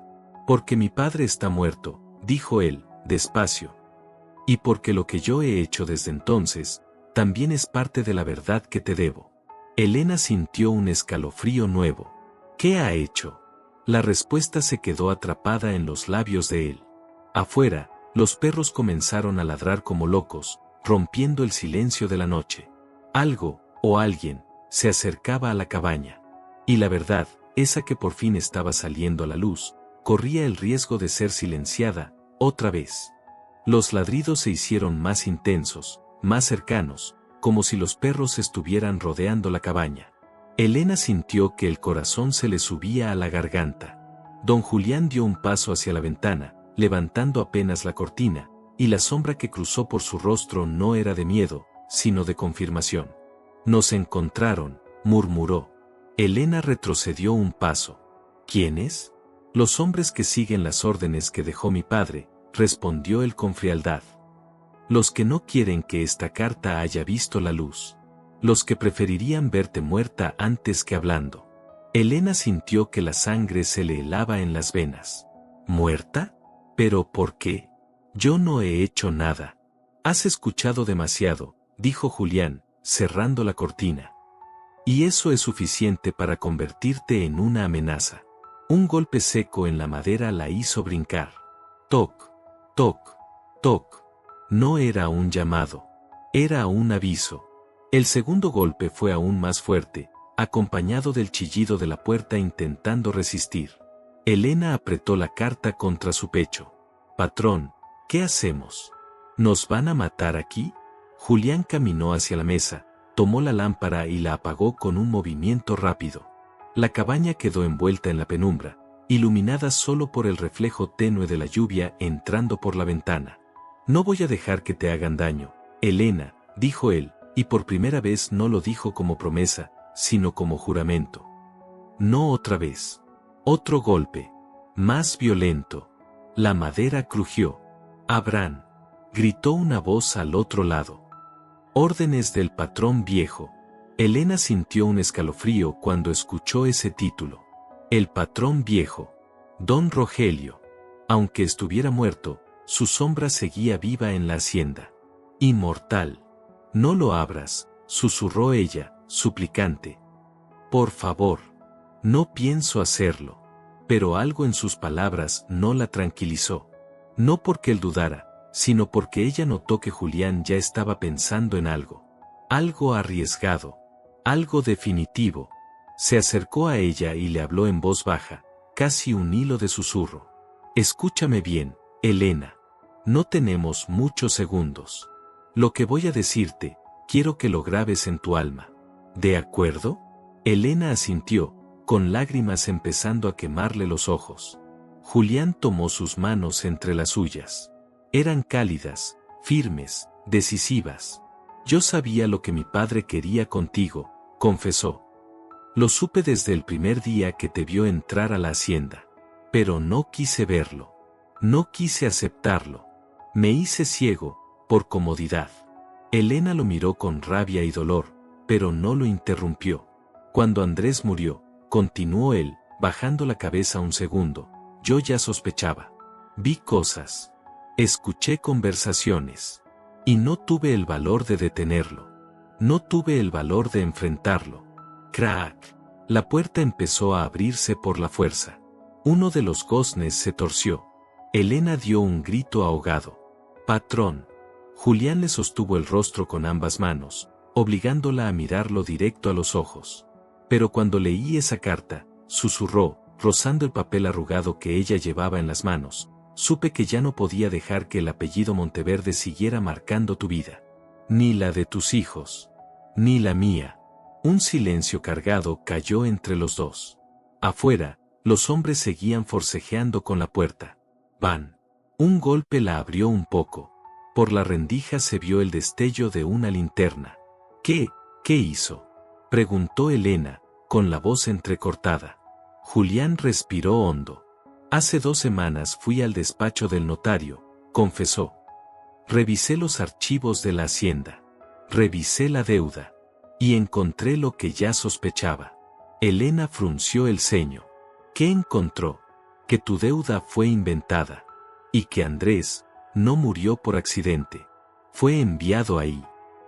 Porque mi padre está muerto, dijo él, despacio. Y porque lo que yo he hecho desde entonces, también es parte de la verdad que te debo. Elena sintió un escalofrío nuevo. ¿Qué ha hecho? La respuesta se quedó atrapada en los labios de él. Afuera, los perros comenzaron a ladrar como locos, rompiendo el silencio de la noche. Algo, o alguien, se acercaba a la cabaña. Y la verdad, esa que por fin estaba saliendo a la luz, corría el riesgo de ser silenciada, otra vez. Los ladridos se hicieron más intensos, más cercanos, como si los perros estuvieran rodeando la cabaña. Elena sintió que el corazón se le subía a la garganta. Don Julián dio un paso hacia la ventana, levantando apenas la cortina, y la sombra que cruzó por su rostro no era de miedo, sino de confirmación. Nos encontraron, murmuró. Elena retrocedió un paso. ¿Quiénes? Los hombres que siguen las órdenes que dejó mi padre, respondió él con frialdad. Los que no quieren que esta carta haya visto la luz. Los que preferirían verte muerta antes que hablando. Elena sintió que la sangre se le helaba en las venas. ¿Muerta? ¿Pero por qué? Yo no he hecho nada. Has escuchado demasiado, dijo Julián, cerrando la cortina. Y eso es suficiente para convertirte en una amenaza. Un golpe seco en la madera la hizo brincar. Toc, Toc, toc. No era un llamado. Era un aviso. El segundo golpe fue aún más fuerte, acompañado del chillido de la puerta intentando resistir. Elena apretó la carta contra su pecho. Patrón, ¿qué hacemos? ¿Nos van a matar aquí? Julián caminó hacia la mesa, tomó la lámpara y la apagó con un movimiento rápido. La cabaña quedó envuelta en la penumbra, iluminada solo por el reflejo tenue de la lluvia entrando por la ventana. No voy a dejar que te hagan daño, Elena, dijo él, y por primera vez no lo dijo como promesa, sino como juramento. No otra vez. Otro golpe. Más violento. La madera crujió. Abraham. Gritó una voz al otro lado. Órdenes del patrón viejo. Elena sintió un escalofrío cuando escuchó ese título. El patrón viejo. Don Rogelio. Aunque estuviera muerto, su sombra seguía viva en la hacienda. Inmortal. No lo abras, susurró ella, suplicante. Por favor. No pienso hacerlo. Pero algo en sus palabras no la tranquilizó. No porque él dudara, sino porque ella notó que Julián ya estaba pensando en algo. Algo arriesgado. Algo definitivo. Se acercó a ella y le habló en voz baja, casi un hilo de susurro. Escúchame bien, Elena. No tenemos muchos segundos. Lo que voy a decirte, quiero que lo grabes en tu alma. ¿De acuerdo? Elena asintió, con lágrimas empezando a quemarle los ojos. Julián tomó sus manos entre las suyas. Eran cálidas, firmes, decisivas. Yo sabía lo que mi padre quería contigo, confesó. Lo supe desde el primer día que te vio entrar a la hacienda. Pero no quise verlo. No quise aceptarlo. Me hice ciego, por comodidad. Elena lo miró con rabia y dolor, pero no lo interrumpió. Cuando Andrés murió, continuó él, bajando la cabeza un segundo, yo ya sospechaba. Vi cosas. Escuché conversaciones. Y no tuve el valor de detenerlo. No tuve el valor de enfrentarlo. ¡Crack! La puerta empezó a abrirse por la fuerza. Uno de los goznes se torció. Elena dio un grito ahogado. Patrón. Julián le sostuvo el rostro con ambas manos, obligándola a mirarlo directo a los ojos. Pero cuando leí esa carta, susurró, rozando el papel arrugado que ella llevaba en las manos, supe que ya no podía dejar que el apellido Monteverde siguiera marcando tu vida. Ni la de tus hijos. Ni la mía. Un silencio cargado cayó entre los dos. Afuera, los hombres seguían forcejeando con la puerta. Van. Un golpe la abrió un poco. Por la rendija se vio el destello de una linterna. ¿Qué hizo? Preguntó Elena, con la voz entrecortada. Julián respiró hondo. Hace 2 semanas fui al despacho del notario, confesó. Revisé los archivos de la hacienda. Revisé la deuda. Y encontré lo que ya sospechaba. Elena frunció el ceño. ¿Qué encontró? Que tu deuda fue inventada. Y que Andrés no murió por accidente. Fue enviado ahí.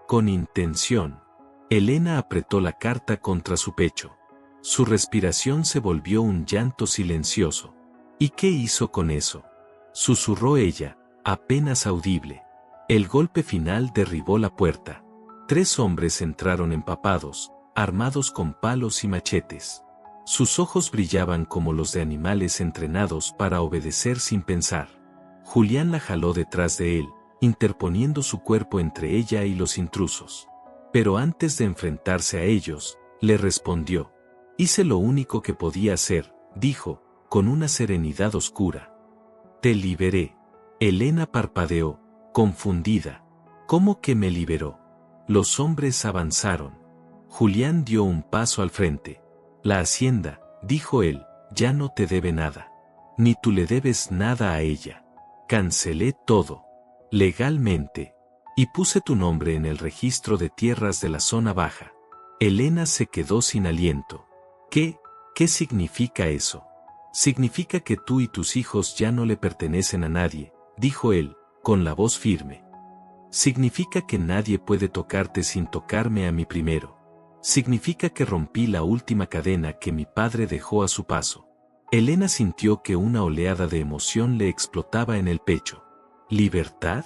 Con intención. Elena apretó la carta contra su pecho. Su respiración se volvió un llanto silencioso. ¿Y qué hizo con eso? Susurró ella, apenas audible. El golpe final derribó la puerta. 3 hombres entraron empapados, armados con palos y machetes. Sus ojos brillaban como los de animales entrenados para obedecer sin pensar. Julián la jaló detrás de él, interponiendo su cuerpo entre ella y los intrusos. Pero antes de enfrentarse a ellos, le respondió. Hice lo único que podía hacer, dijo, con una serenidad oscura. Te liberé. Elena parpadeó, confundida. ¿Cómo que me liberó? Los hombres avanzaron. Julián dio un paso al frente. La hacienda, dijo él, ya no te debe nada. Ni tú le debes nada a ella. Cancelé todo. Legalmente. Y puse tu nombre en el registro de tierras de la zona baja. Elena se quedó sin aliento. ¿Qué significa eso? Significa que tú y tus hijos ya no le pertenecen a nadie, dijo él, con la voz firme. Significa que nadie puede tocarte sin tocarme a mí primero. Significa que rompí la última cadena que mi padre dejó a su paso. Elena sintió que una oleada de emoción le explotaba en el pecho. ¿Libertad?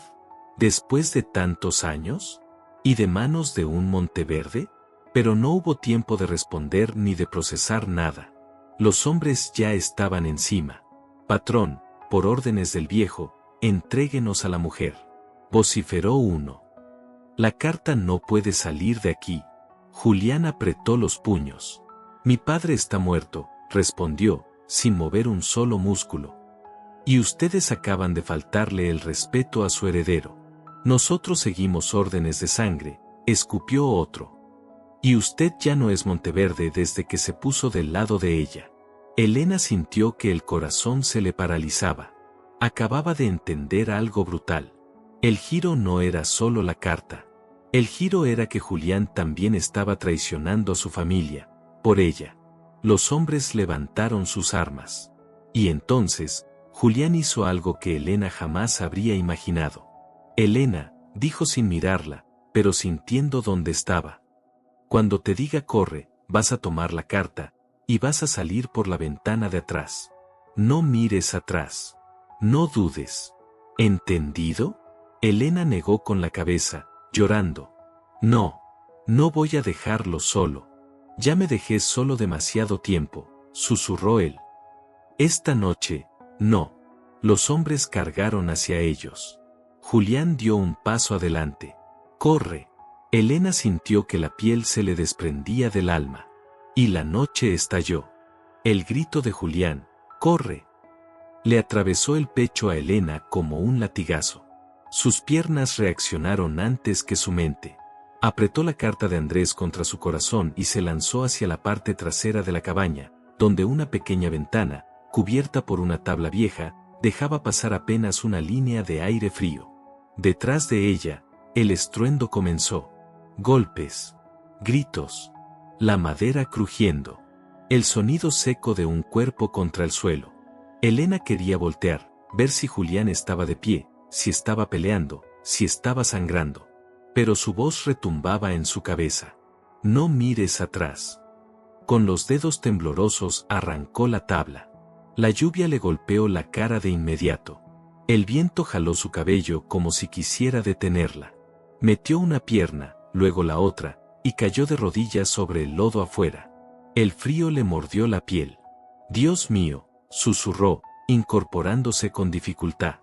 ¿Después de tantos años? ¿Y de manos de un Monteverde? Pero no hubo tiempo de responder ni de procesar nada. Los hombres ya estaban encima. Patrón, por órdenes del viejo, entréguenos a la mujer. Vociferó uno. La carta no puede salir de aquí. Julián apretó los puños. Mi padre está muerto, respondió, sin mover un solo músculo. Y ustedes acaban de faltarle el respeto a su heredero. Nosotros seguimos órdenes de sangre, escupió otro. Y usted ya no es Monteverde desde que se puso del lado de ella. Elena sintió que el corazón se le paralizaba. Acababa de entender algo brutal. El giro no era solo la carta. El giro era que Julián también estaba traicionando a su familia, por ella. Los hombres levantaron sus armas. Y entonces, Julián hizo algo que Elena jamás habría imaginado. Elena, dijo sin mirarla, pero sintiendo dónde estaba. Cuando te diga corre, vas a tomar la carta, y vas a salir por la ventana de atrás. No mires atrás. No dudes. ¿Entendido? Elena negó con la cabeza, llorando. No, no voy a dejarlo solo. Ya me dejé solo demasiado tiempo, susurró él. Esta noche, no. Los hombres cargaron hacia ellos. Julián dio un paso adelante. Corre. Elena sintió que la piel se le desprendía del alma. Y la noche estalló. El grito de Julián, ¡corre!, le atravesó el pecho a Elena como un latigazo. Sus piernas reaccionaron antes que su mente. Apretó la carta de Andrés contra su corazón y se lanzó hacia la parte trasera de la cabaña, donde una pequeña ventana, cubierta por una tabla vieja, dejaba pasar apenas una línea de aire frío. Detrás de ella, el estruendo comenzó. Golpes. Gritos. La madera crujiendo. El sonido seco de un cuerpo contra el suelo. Elena quería voltear, ver si Julián estaba de pie, si estaba peleando, si estaba sangrando. Pero su voz retumbaba en su cabeza. No mires atrás. Con los dedos temblorosos arrancó la tabla. La lluvia le golpeó la cara de inmediato. El viento jaló su cabello como si quisiera detenerla. Metió una pierna, luego la otra, y cayó de rodillas sobre el lodo afuera. El frío le mordió la piel. Dios mío, susurró, incorporándose con dificultad.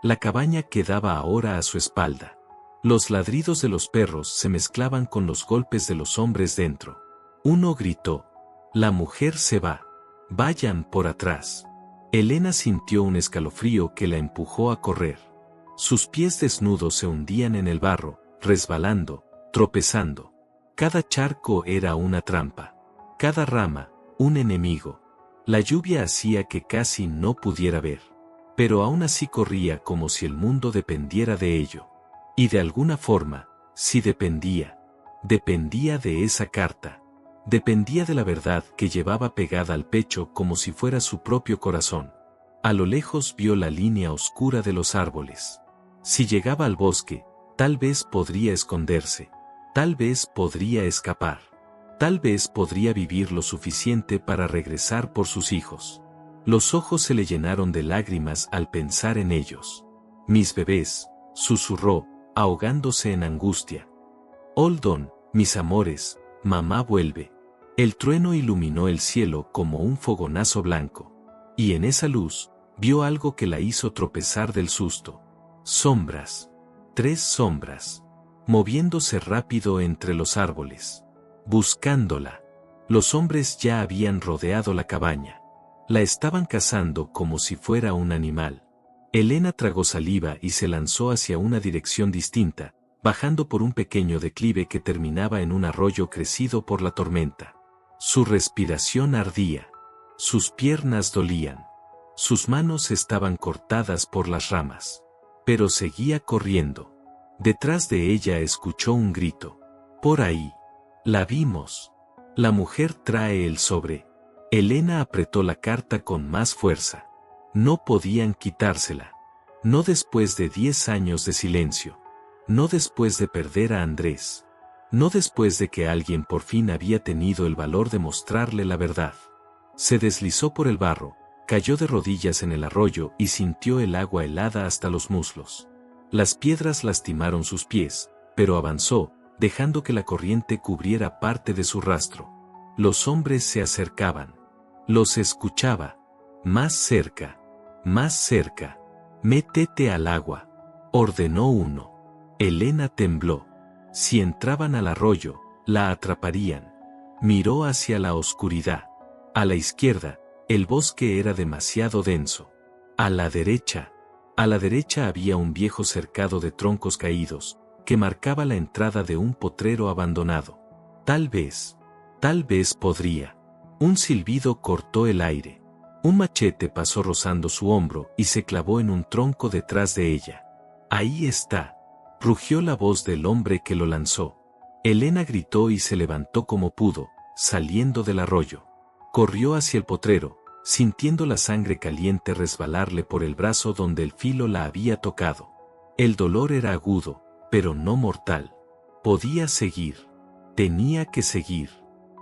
La cabaña quedaba ahora a su espalda. Los ladridos de los perros se mezclaban con los golpes de los hombres dentro. Uno gritó. La mujer se va. Vayan por atrás. Elena sintió un escalofrío que la empujó a correr. Sus pies desnudos se hundían en el barro, resbalando, tropezando. Cada charco era una trampa. Cada rama, un enemigo. La lluvia hacía que casi no pudiera ver. Pero aún así corría como si el mundo dependiera de ello. Y de alguna forma, sí dependía. Dependía de esa carta. Dependía de la verdad que llevaba pegada al pecho como si fuera su propio corazón. A lo lejos vio la línea oscura de los árboles. Si llegaba al bosque, tal vez podría esconderse. Tal vez podría escapar. Tal vez podría vivir lo suficiente para regresar por sus hijos. Los ojos se le llenaron de lágrimas al pensar en ellos. Mis bebés, susurró, ahogándose en angustia. Oldon, mis amores, mamá vuelve. El trueno iluminó el cielo como un fogonazo blanco. Y en esa luz, vio algo que la hizo tropezar del susto. Sombras. 3 sombras. Moviéndose rápido entre los árboles. Buscándola. Los hombres ya habían rodeado la cabaña. La estaban cazando como si fuera un animal. Elena tragó saliva y se lanzó hacia una dirección distinta, bajando por un pequeño declive que terminaba en un arroyo crecido por la tormenta. Su respiración ardía. Sus piernas dolían. Sus manos estaban cortadas por las ramas. Pero seguía corriendo. Detrás de ella escuchó un grito. Por ahí. La vimos. La mujer trae el sobre. Elena apretó la carta con más fuerza. No podían quitársela. No después de 10 años de silencio. No después de perder a Andrés. No después de que alguien por fin había tenido el valor de mostrarle la verdad. Se deslizó por el barro, cayó de rodillas en el arroyo y sintió el agua helada hasta los muslos. Las piedras lastimaron sus pies, pero avanzó, dejando que la corriente cubriera parte de su rastro. Los hombres se acercaban. Los escuchaba. Más cerca. Más cerca. Métete al agua, ordenó uno. Elena tembló. Si entraban al arroyo, la atraparían. Miró hacia la oscuridad. A la izquierda, el bosque era demasiado denso. A la derecha había un viejo cercado de troncos caídos, que marcaba la entrada de un potrero abandonado. Tal vez podría. Un silbido cortó el aire. Un machete pasó rozando su hombro y se clavó en un tronco detrás de ella. Ahí está, rugió la voz del hombre que lo lanzó. Elena gritó y se levantó como pudo, saliendo del arroyo. Corrió hacia el potrero, sintiendo la sangre caliente resbalarle por el brazo donde el filo la había tocado. El dolor era agudo, pero no mortal. Podía seguir. Tenía que seguir.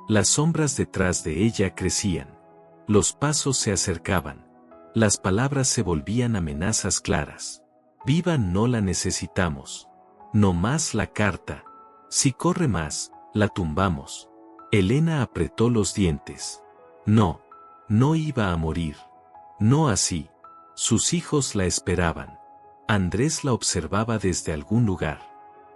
Las sombras detrás de ella crecían. Los pasos se acercaban. Las palabras se volvían amenazas claras. Viva no la necesitamos. No más la carta. Si corre más, la tumbamos. Elena apretó los dientes. No iba a morir. No así. Sus hijos la esperaban. Andrés la observaba desde algún lugar.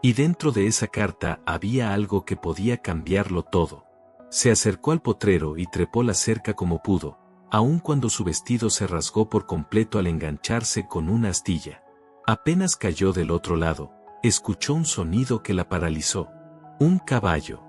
Y dentro de esa carta había algo que podía cambiarlo todo. Se acercó al potrero y trepó la cerca como pudo, aun cuando su vestido se rasgó por completo al engancharse con una astilla. Apenas cayó del otro lado, escuchó un sonido que la paralizó. Un caballo.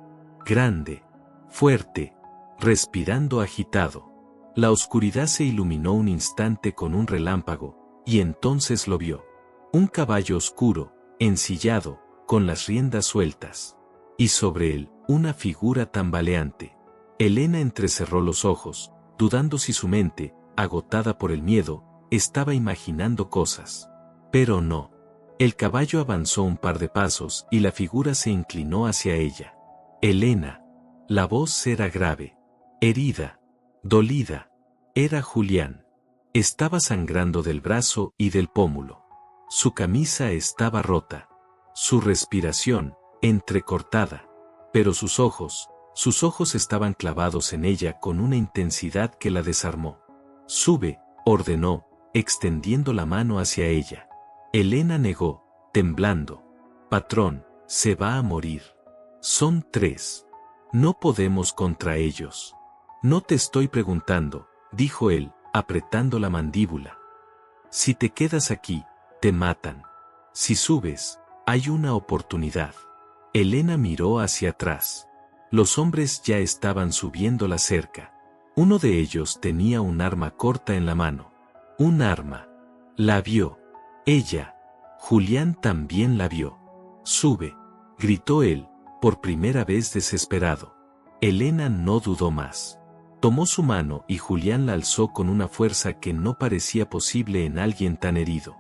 Grande. Fuerte. Respirando agitado. La oscuridad se iluminó un instante con un relámpago, y entonces lo vio. Un caballo oscuro, ensillado, con las riendas sueltas. Y sobre él, una figura tambaleante. Elena entrecerró los ojos, dudando si su mente, agotada por el miedo, estaba imaginando cosas. Pero no. El caballo avanzó un par de pasos y la figura se inclinó hacia ella. Elena. La voz era grave. Herida. Dolida. Era Julián. Estaba sangrando del brazo y del pómulo. Su camisa estaba rota. Su respiración, entrecortada. Pero sus ojos estaban clavados en ella con una intensidad que la desarmó. Sube, ordenó, extendiendo la mano hacia ella. Elena negó, temblando. Patrón, se va a morir. Son 3. No podemos contra ellos. No te estoy preguntando, dijo él, apretando la mandíbula. Si te quedas aquí, te matan. Si subes, hay una oportunidad. Elena miró hacia atrás. Los hombres ya estaban subiendo la cerca. Uno de ellos tenía un arma corta en la mano. Un arma. La vio. Ella. Julián también la vio. Sube, gritó él, por primera vez desesperado. Elena no dudó más. Tomó su mano y Julián la alzó con una fuerza que no parecía posible en alguien tan herido.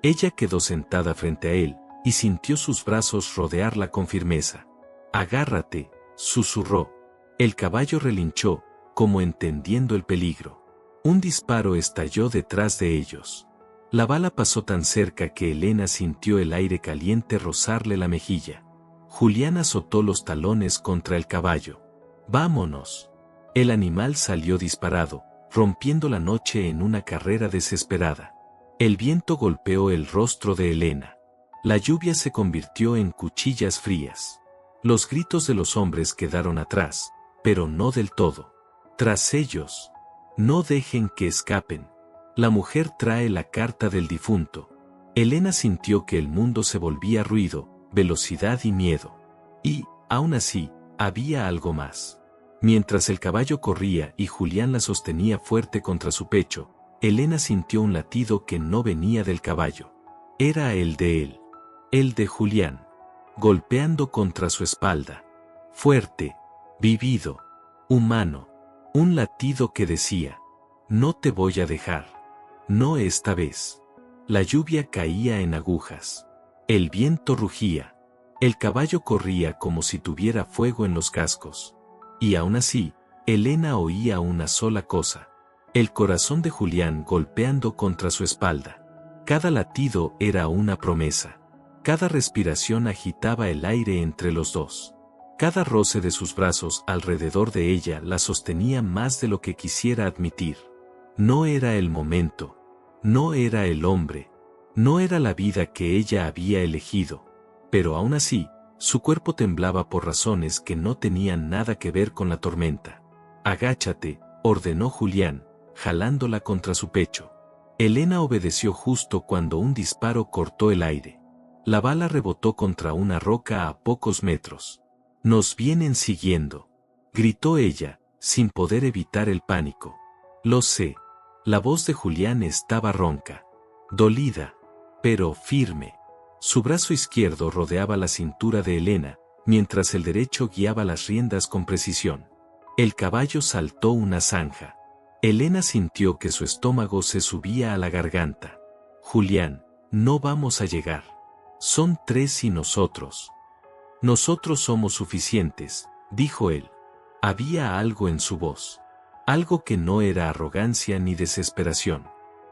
Ella quedó sentada frente a él, y sintió sus brazos rodearla con firmeza. Agárrate, susurró. El caballo relinchó, como entendiendo el peligro. Un disparo estalló detrás de ellos. La bala pasó tan cerca que Elena sintió el aire caliente rozarle la mejilla. Julián azotó los talones contra el caballo. ¡Vámonos! El animal salió disparado, rompiendo la noche en una carrera desesperada. El viento golpeó el rostro de Elena. La lluvia se convirtió en cuchillas frías. Los gritos de los hombres quedaron atrás, pero no del todo. Tras ellos. No dejen que escapen. La mujer trae la carta del difunto. Elena sintió que el mundo se volvía ruido, velocidad y miedo. Y, aún así, había algo más. Mientras el caballo corría y Julián la sostenía fuerte contra su pecho, Elena sintió un latido que no venía del caballo. Era el de él. El de Julián. Golpeando contra su espalda. Fuerte. Vivido. Humano. Un latido que decía: no te voy a dejar. No esta vez. La lluvia caía en agujas. El viento rugía. El caballo corría como si tuviera fuego en los cascos. Y aún así, Elena oía una sola cosa. El corazón de Julián golpeando contra su espalda. Cada latido era una promesa. Cada respiración agitaba el aire entre los dos. Cada roce de sus brazos alrededor de ella la sostenía más de lo que quisiera admitir. No era el momento. No era el hombre. No era la vida que ella había elegido. Pero aún así, su cuerpo temblaba por razones que no tenían nada que ver con la tormenta. «Agáchate», ordenó Julián, jalándola contra su pecho. Elena obedeció justo cuando un disparo cortó el aire. La bala rebotó contra una roca a pocos metros. «Nos vienen siguiendo», gritó ella, sin poder evitar el pánico. «Lo sé». La voz de Julián estaba ronca, dolida, pero firme. Su brazo izquierdo rodeaba la cintura de Elena, mientras el derecho guiaba las riendas con precisión. El caballo saltó una zanja. Elena sintió que su estómago se subía a la garganta. «Julián, no vamos a llegar. Son 3 y nosotros». «Nosotros somos suficientes», dijo él. Había algo en su voz. Algo que no era arrogancia ni desesperación.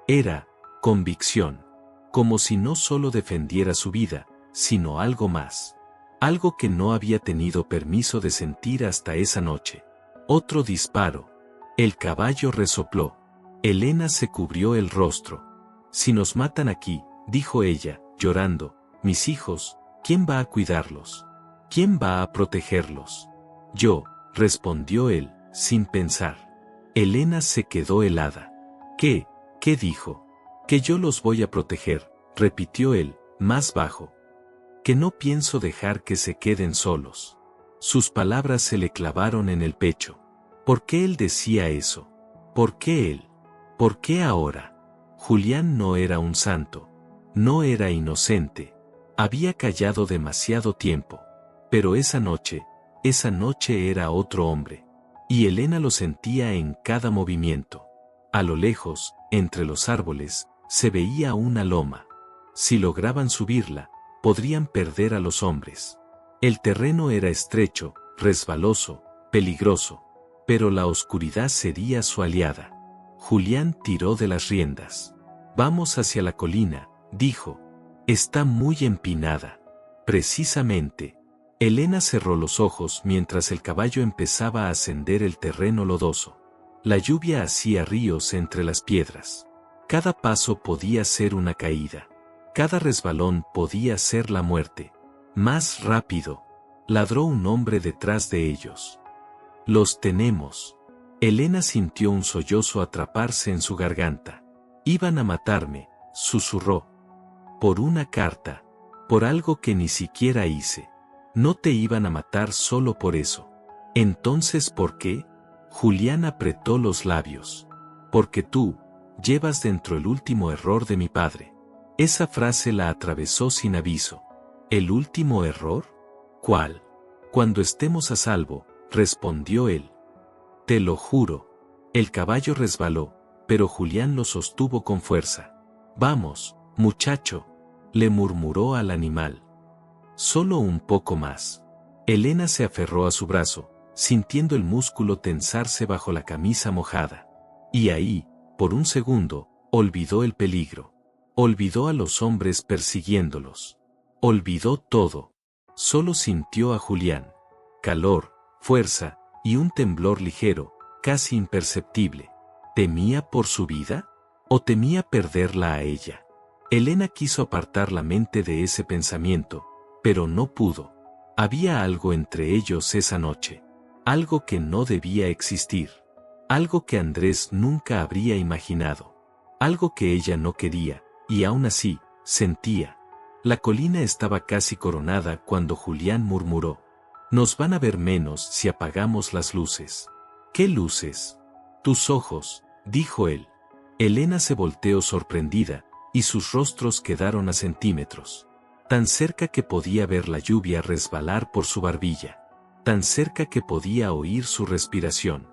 Era convicción. Como si no solo defendiera su vida, sino algo más. Algo que no había tenido permiso de sentir hasta esa noche. Otro disparo. El caballo resopló. Elena se cubrió el rostro. «Si nos matan aquí», dijo ella, llorando, «mis hijos, ¿quién va a cuidarlos? ¿Quién va a protegerlos?» «Yo», respondió él, sin pensar. Elena se quedó helada. «¿Qué? ¿Qué dijo?» «Que yo los voy a proteger», repitió él, más bajo. «Que no pienso dejar que se queden solos». Sus palabras se le clavaron en el pecho. ¿Por qué él decía eso? ¿Por qué él? ¿Por qué ahora? Julián no era un santo. No era inocente. Había callado demasiado tiempo. Pero esa noche era otro hombre. Y Elena lo sentía en cada movimiento. A lo lejos, entre los árboles, se veía una loma. Si lograban subirla, podrían perder a los hombres. El terreno era estrecho, resbaloso, peligroso, pero la oscuridad sería su aliada. Julián tiró de las riendas. «Vamos hacia la colina», dijo. «Está muy empinada». Precisamente. Elena cerró los ojos mientras el caballo empezaba a ascender el terreno lodoso. La lluvia hacía ríos entre las piedras. Cada paso podía ser una caída. Cada resbalón podía ser la muerte. «Más rápido», ladró un hombre detrás de ellos. «Los tenemos». Elena sintió un sollozo atraparse en su garganta. «Iban a matarme», susurró. «Por una carta. Por algo que ni siquiera hice. No te iban a matar solo por eso». «¿Entonces por qué?» Julián apretó los labios. «Porque tú llevas dentro el último error de mi padre». Esa frase la atravesó sin aviso. ¿El último error? ¿Cuál? «Cuando estemos a salvo», respondió él. «Te lo juro». El caballo resbaló, pero Julián lo sostuvo con fuerza. «Vamos, muchacho», le murmuró al animal. «Solo un poco más». Elena se aferró a su brazo, sintiendo el músculo tensarse bajo la camisa mojada. Y ahí, por un segundo, olvidó el peligro. Olvidó a los hombres persiguiéndolos. Olvidó todo. Solo sintió a Julián. Calor, fuerza, y un temblor ligero, casi imperceptible. ¿Temía por su vida? ¿O temía perderla a ella? Elena quiso apartar la mente de ese pensamiento, pero no pudo. Había algo entre ellos esa noche. Algo que no debía existir. Algo que Andrés nunca habría imaginado. Algo que ella no quería, y aún así, sentía. La colina estaba casi coronada cuando Julián murmuró. «Nos van a ver menos si apagamos las luces». «¿Qué luces?» «Tus ojos», dijo él. Elena se volteó sorprendida, y sus rostros quedaron a centímetros. Tan cerca que podía ver la lluvia resbalar por su barbilla. Tan cerca que podía oír su respiración.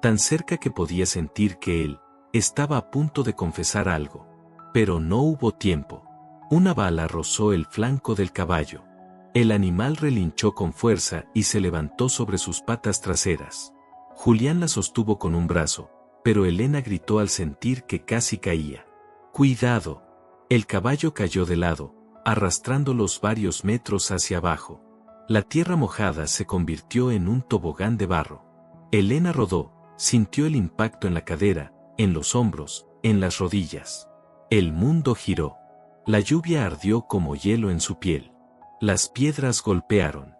Tan cerca que podía sentir que él estaba a punto de confesar algo. Pero no hubo tiempo. Una bala rozó el flanco del caballo. El animal relinchó con fuerza y se levantó sobre sus patas traseras. Julián la sostuvo con un brazo, pero Elena gritó al sentir que casi caía. «¡Cuidado!». El caballo cayó de lado, arrastrándolos varios metros hacia abajo. La tierra mojada se convirtió en un tobogán de barro. Elena rodó, sintió el impacto en la cadera, en los hombros, en las rodillas. El mundo giró. La lluvia ardió como hielo en su piel. Las piedras golpearon.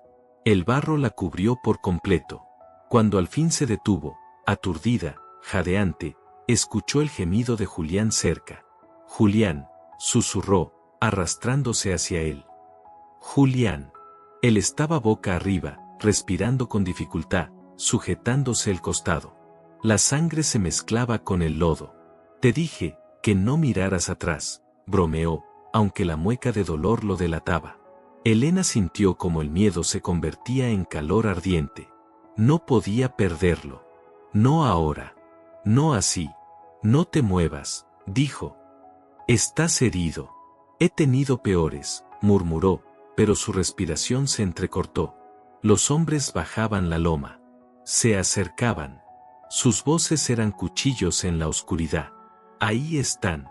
El barro la cubrió por completo. Cuando al fin se detuvo, aturdida, jadeante, escuchó el gemido de Julián cerca. Julián, susurró, arrastrándose hacia él. Julián. Él estaba boca arriba, respirando con dificultad, sujetándose el costado. La sangre se mezclaba con el lodo. Te dije que no miraras atrás, bromeó, aunque la mueca de dolor lo delataba. Elena sintió como el miedo se convertía en calor ardiente. No podía perderlo. No ahora. No así. No te muevas, dijo. Estás herido. He tenido peores, murmuró, pero su respiración se entrecortó. Los hombres bajaban la loma. Se acercaban. Sus voces eran cuchillos en la oscuridad. Ahí están.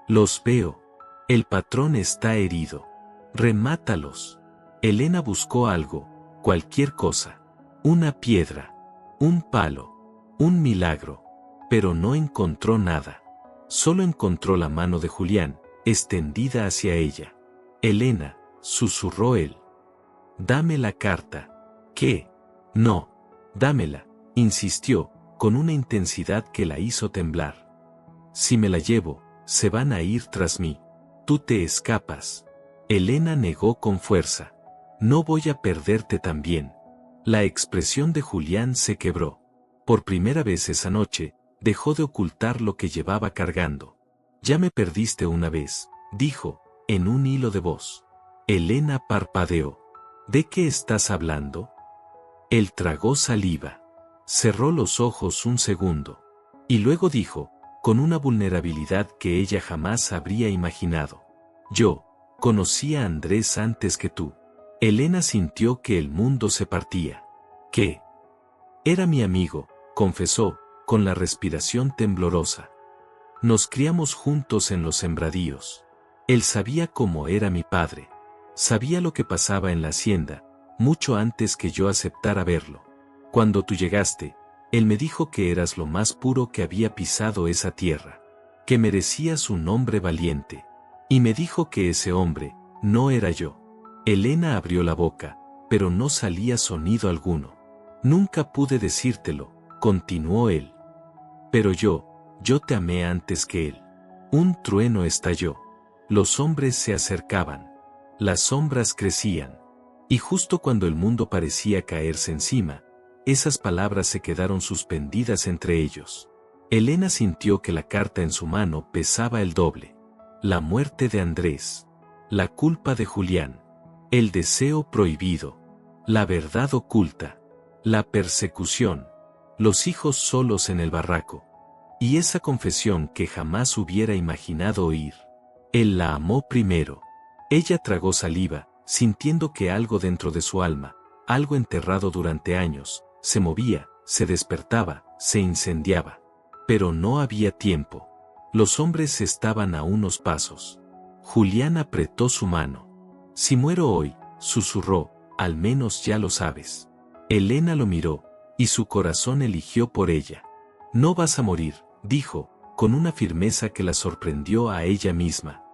Los veo. El patrón está herido. Remátalos. Elena buscó algo, cualquier cosa. Una piedra. Un palo. Un milagro. Pero no encontró nada. Solo encontró la mano de Julián, extendida hacia ella. Elena, susurró él. Dame la carta. ¿Qué? No. Dámela, insistió, con una intensidad que la hizo temblar. Si me la llevo, se van a ir tras mí. Tú te escapas. Elena negó con fuerza. No voy a perderte también. La expresión de Julián se quebró. Por primera vez esa noche, dejó de ocultar lo que llevaba cargando. Ya me perdiste una vez, dijo, en un hilo de voz. Elena parpadeó. ¿De qué estás hablando? Él tragó saliva. Cerró los ojos un segundo. Y luego dijo, con una vulnerabilidad que ella jamás habría imaginado. Yo conocí a Andrés antes que tú. Elena sintió que el mundo se partía. ¿Qué? Era mi amigo, confesó, con la respiración temblorosa. Nos criamos juntos en los sembradíos. Él sabía cómo era mi padre. Sabía lo que pasaba en la hacienda, mucho antes que yo aceptara verlo. Cuando tú llegaste, él me dijo que eras lo más puro que había pisado esa tierra, que merecías un hombre valiente. Y me dijo que ese hombre no era yo. Elena abrió la boca, pero no salía sonido alguno. Nunca pude decírtelo, continuó él. Pero yo te amé antes que él. Un trueno estalló. Los hombres se acercaban. Las sombras crecían. Y justo cuando el mundo parecía caerse encima, esas palabras se quedaron suspendidas entre ellos. Elena sintió que la carta en su mano pesaba el doble. La muerte de Andrés. La culpa de Julián. El deseo prohibido. La verdad oculta. La persecución. Los hijos solos en el barraco. Y esa confesión que jamás hubiera imaginado oír. Él la amó primero. Ella tragó saliva, sintiendo que algo dentro de su alma, algo enterrado durante años, se movía, se despertaba, se incendiaba. Pero no había tiempo. Los hombres estaban a unos pasos. Julián apretó su mano. Si muero hoy, susurró, al menos ya lo sabes. Elena lo miró, y su corazón eligió por ella. No vas a morir, dijo, con una firmeza que la sorprendió a ella misma.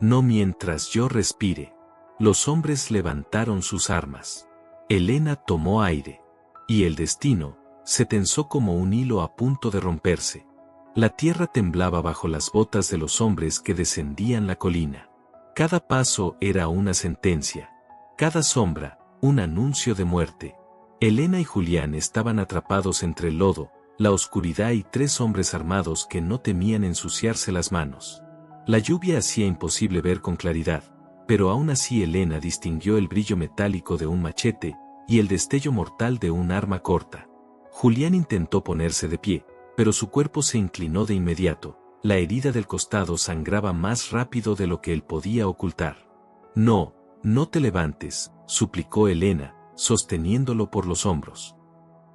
No mientras yo respire. Los hombres levantaron sus armas. Elena tomó aire. Y el destino se tensó como un hilo a punto de romperse. La tierra temblaba bajo las botas de los hombres que descendían la colina. Cada paso era una sentencia. Cada sombra, un anuncio de muerte. Elena y Julián estaban atrapados entre el lodo, la oscuridad y tres hombres armados que no temían ensuciarse las manos. La lluvia hacía imposible ver con claridad, pero aún así Elena distinguió el brillo metálico de un machete y el destello mortal de un arma corta. Julián intentó ponerse de pie, pero su cuerpo se inclinó de inmediato. La herida del costado sangraba más rápido de lo que él podía ocultar. No, no te levantes, suplicó Elena, sosteniéndolo por los hombros.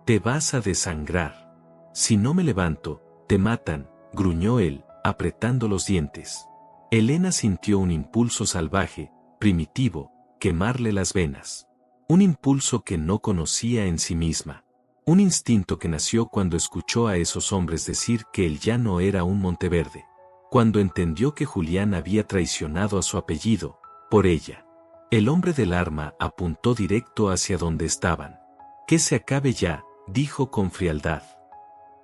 Te vas a desangrar. Si no me levanto, te matan, gruñó él, apretando los dientes. Elena sintió un impulso salvaje, primitivo, quemarle las venas. Un impulso que no conocía en sí misma. Un instinto que nació cuando escuchó a esos hombres decir que él ya no era un Monteverde. Cuando entendió que Julián había traicionado a su apellido, por ella. El hombre del arma apuntó directo hacia donde estaban. «Que se acabe ya», dijo con frialdad.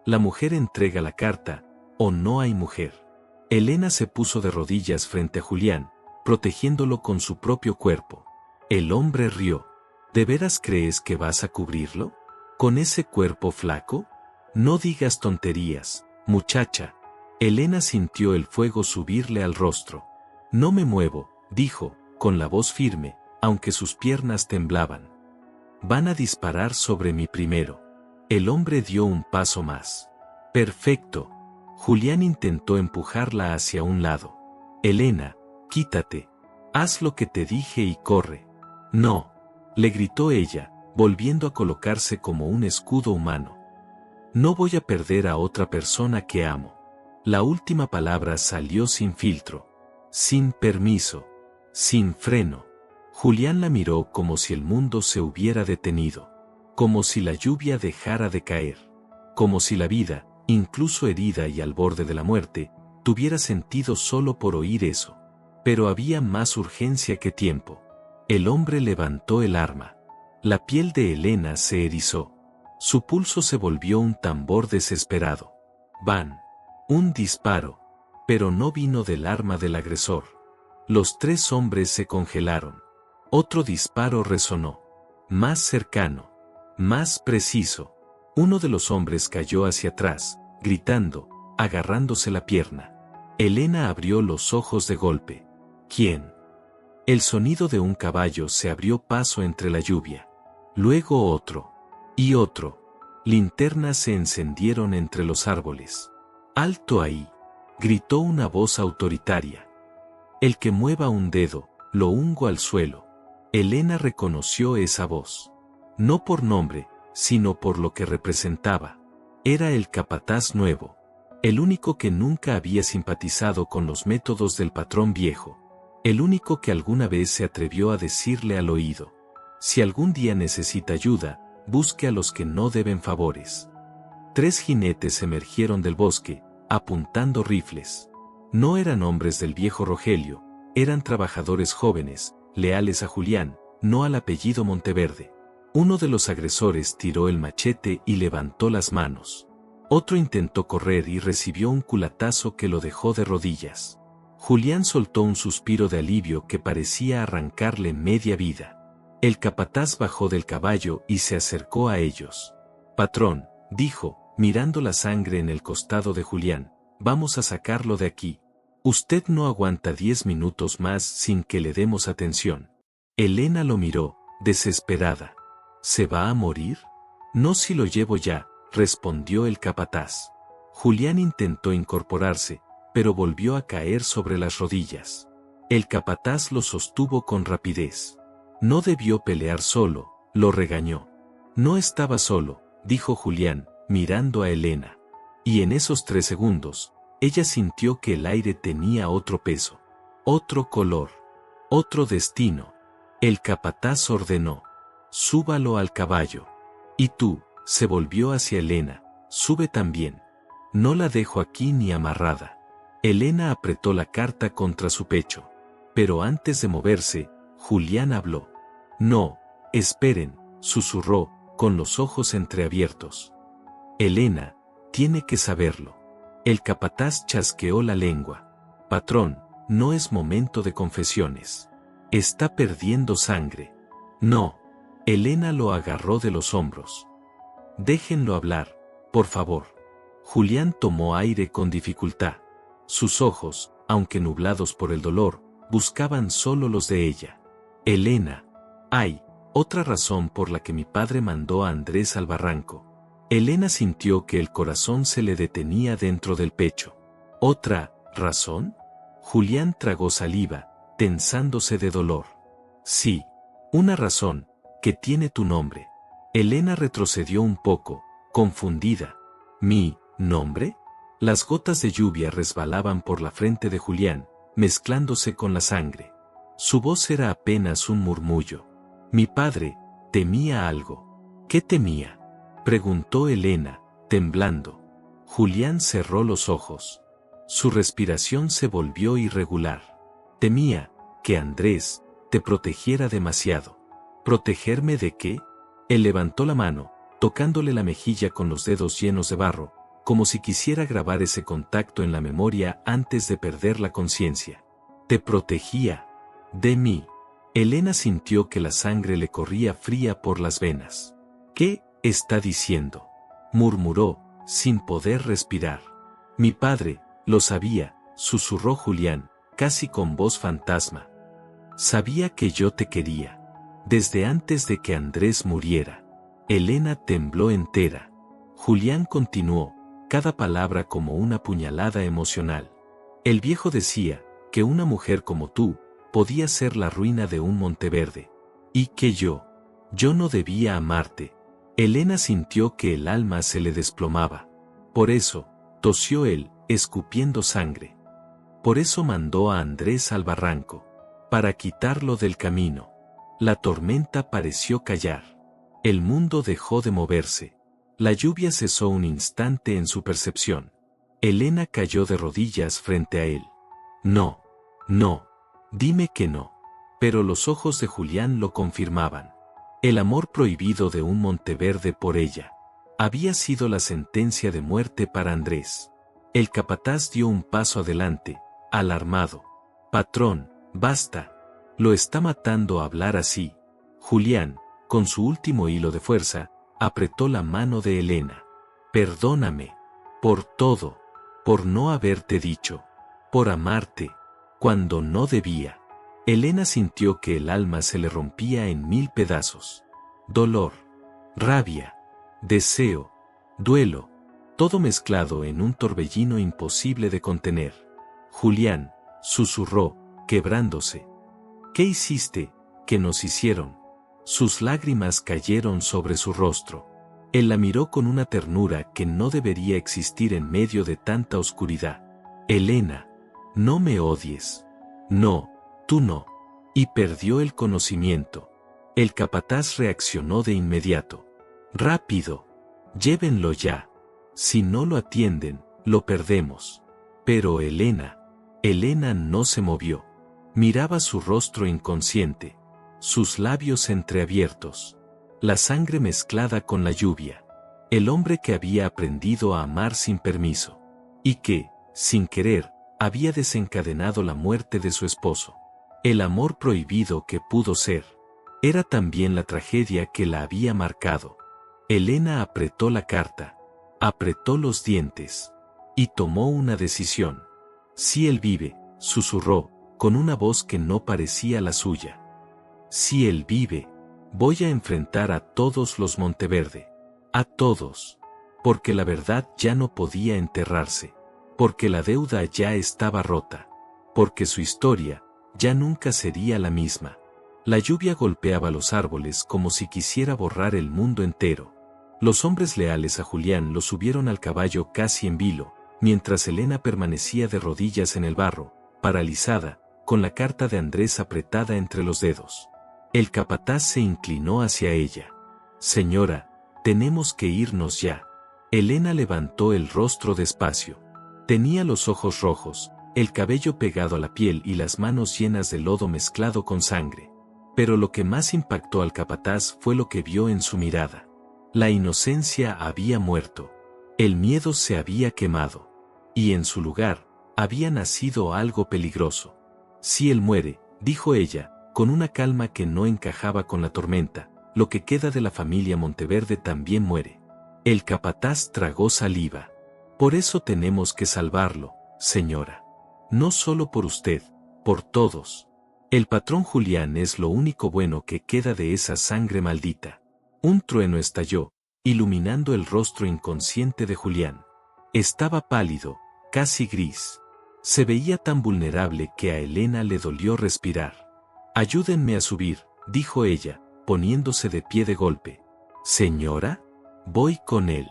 «La mujer entrega la carta, o no hay mujer». Elena se puso de rodillas frente a Julián, protegiéndolo con su propio cuerpo. El hombre rió. «¿De veras crees que vas a cubrirlo? ¿Con ese cuerpo flaco? No digas tonterías, muchacha». Elena sintió el fuego subirle al rostro. «No me muevo», dijo, con la voz firme, aunque sus piernas temblaban. «Van a disparar sobre mí primero». El hombre dio un paso más. «Perfecto». Julián intentó empujarla hacia un lado. «Elena, quítate. Haz lo que te dije y corre». «No», le gritó ella, volviendo a colocarse como un escudo humano. «No voy a perder a otra persona que amo». La última palabra salió sin filtro, sin permiso, sin freno. Julián la miró como si el mundo se hubiera detenido, como si la lluvia dejara de caer, como si la vida, incluso herida y al borde de la muerte, tuviera sentido solo por oír eso. Pero había más urgencia que tiempo. El hombre levantó el arma. La piel de Elena se erizó. Su pulso se volvió un tambor desesperado. «Van». Un disparo, pero no vino del arma del agresor. Los tres hombres se congelaron. Otro disparo resonó. Más cercano, más preciso. Uno de los hombres cayó hacia atrás, gritando, agarrándose la pierna. Elena abrió los ojos de golpe. ¿Quién? El sonido de un caballo se abrió paso entre la lluvia. Luego otro. Y otro. Linternas se encendieron entre los árboles. «¡Alto ahí!», gritó una voz autoritaria. «El que mueva un dedo, lo hungo al suelo». Elena reconoció esa voz. No por nombre, sino por lo que representaba. Era el capataz nuevo. El único que nunca había simpatizado con los métodos del patrón viejo. El único que alguna vez se atrevió a decirle al oído: «Si algún día necesita ayuda, busque a los que no deben favores». Tres jinetes emergieron del bosque, apuntando rifles. No eran hombres del viejo Rogelio, eran trabajadores jóvenes, leales a Julián, no al apellido Monteverde. Uno de los agresores tiró el machete y levantó las manos. Otro intentó correr y recibió un culatazo que lo dejó de rodillas. Julián soltó un suspiro de alivio que parecía arrancarle media vida. El capataz bajó del caballo y se acercó a ellos. «Patrón», dijo, mirando la sangre en el costado de Julián, «vamos a sacarlo de aquí. Usted no aguanta 10 minutos más sin que le demos atención». Elena lo miró, desesperada. «¿Se va a morir?». «No, si lo llevo ya», respondió el capataz. Julián intentó incorporarse, pero volvió a caer sobre las rodillas. El capataz lo sostuvo con rapidez. No debió pelear solo, lo regañó. «No estaba solo», dijo Julián, mirando a Elena. Y en esos 3 segundos, ella sintió que el aire tenía otro peso, otro color, otro destino. El capataz ordenó: «Súbalo al caballo». «Y tú», se volvió hacia Elena, «sube también. No la dejo aquí ni amarrada». Elena apretó la carta contra su pecho. Pero antes de moverse, Julián habló. «No, esperen», susurró, con los ojos entreabiertos. «Elena, tiene que saberlo». El capataz chasqueó la lengua. «Patrón, no es momento de confesiones. Está perdiendo sangre». «No». Elena lo agarró de los hombros. «Déjenlo hablar, por favor». Julián tomó aire con dificultad. Sus ojos, aunque nublados por el dolor, buscaban solo los de ella. «Elena, hay otra razón por la que mi padre mandó a Andrés al barranco». Elena sintió que el corazón se le detenía dentro del pecho. «¿Otra razón?». Julián tragó saliva, tensándose de dolor. «Sí, una razón, que tiene tu nombre». Elena retrocedió un poco, confundida. «¿Mi nombre?». Las gotas de lluvia resbalaban por la frente de Julián, mezclándose con la sangre. Su voz era apenas un murmullo. Mi padre temía algo. ¿Qué temía?, preguntó Elena, temblando. Julián cerró los ojos. Su respiración se volvió irregular. Temía que Andrés te protegiera demasiado. ¿Protegerme de qué? Él levantó la mano, tocándole la mejilla con los dedos llenos de barro, como si quisiera grabar ese contacto en la memoria antes de perder la conciencia. Te protegía de mí. Elena sintió que la sangre le corría fría por las venas. ¿Qué está diciendo?, murmuró, sin poder respirar. Mi padre lo sabía, susurró Julián, casi con voz fantasma. Sabía que yo te quería. Desde antes de que Andrés muriera. Elena tembló entera. Julián continuó, cada palabra como una puñalada emocional. El viejo decía que una mujer como tú podía ser la ruina de un Monteverde. Y que yo no debía amarte. Elena sintió que el alma se le desplomaba. Por eso, tosió él, escupiendo sangre. Por eso mandó a Andrés al barranco. Para quitarlo del camino. La tormenta pareció callar. El mundo dejó de moverse. La lluvia cesó un instante en su percepción. Elena cayó de rodillas frente a él. No, dime que no. Pero los ojos de Julián lo confirmaban. El amor prohibido de un Monteverde por ella. Había sido la sentencia de muerte para Andrés. El capataz dio un paso adelante, alarmado. Patrón, basta. Lo está matando hablar así. Julián, con su último hilo de fuerza, apretó la mano de Elena. Perdóname. Por todo. Por no haberte dicho. Por amarte. Cuando no debía. Elena sintió que el alma se le rompía en 1000 pedazos. Dolor. Rabia. Deseo. Duelo. Todo mezclado en un torbellino imposible de contener. Julián, susurró, quebrándose. ¿Qué hiciste? ¿Qué nos hicieron? Sus lágrimas cayeron sobre su rostro. Él la miró con una ternura que no debería existir en medio de tanta oscuridad. Elena, no me odies. No, tú no. Y perdió el conocimiento. El capataz reaccionó de inmediato. Rápido. Llévenlo ya. Si no lo atienden, lo perdemos. Pero Elena no se movió. Miraba su rostro inconsciente, sus labios entreabiertos, la sangre mezclada con la lluvia, el hombre que había aprendido a amar sin permiso, y que, sin querer, había desencadenado la muerte de su esposo. El amor prohibido que pudo ser, era también la tragedia que la había marcado. Elena apretó la carta, apretó los dientes, y tomó una decisión. Si él vive, susurró, con una voz que no parecía la suya. Si él vive, voy a enfrentar a todos los Monteverde. A todos. Porque la verdad ya no podía enterrarse. Porque la deuda ya estaba rota. Porque su historia ya nunca sería la misma. La lluvia golpeaba los árboles como si quisiera borrar el mundo entero. Los hombres leales a Julián lo subieron al caballo casi en vilo, mientras Elena permanecía de rodillas en el barro, paralizada, con la carta de Andrés apretada entre los dedos. El capataz se inclinó hacia ella. Señora, tenemos que irnos ya. Elena levantó el rostro despacio. Tenía los ojos rojos, el cabello pegado a la piel y las manos llenas de lodo mezclado con sangre. Pero lo que más impactó al capataz fue lo que vio en su mirada. La inocencia había muerto. El miedo se había quemado. Y en su lugar, había nacido algo peligroso. Si él muere, dijo ella, con una calma que no encajaba con la tormenta, lo que queda de la familia Monteverde también muere. El capataz tragó saliva. Por eso tenemos que salvarlo, señora. No solo por usted, por todos. El patrón Julián es lo único bueno que queda de esa sangre maldita. Un trueno estalló, iluminando el rostro inconsciente de Julián. Estaba pálido, casi gris. Se veía tan vulnerable que a Elena le dolió respirar. Ayúdenme a subir, dijo ella, poniéndose de pie de golpe. Señora, voy con él.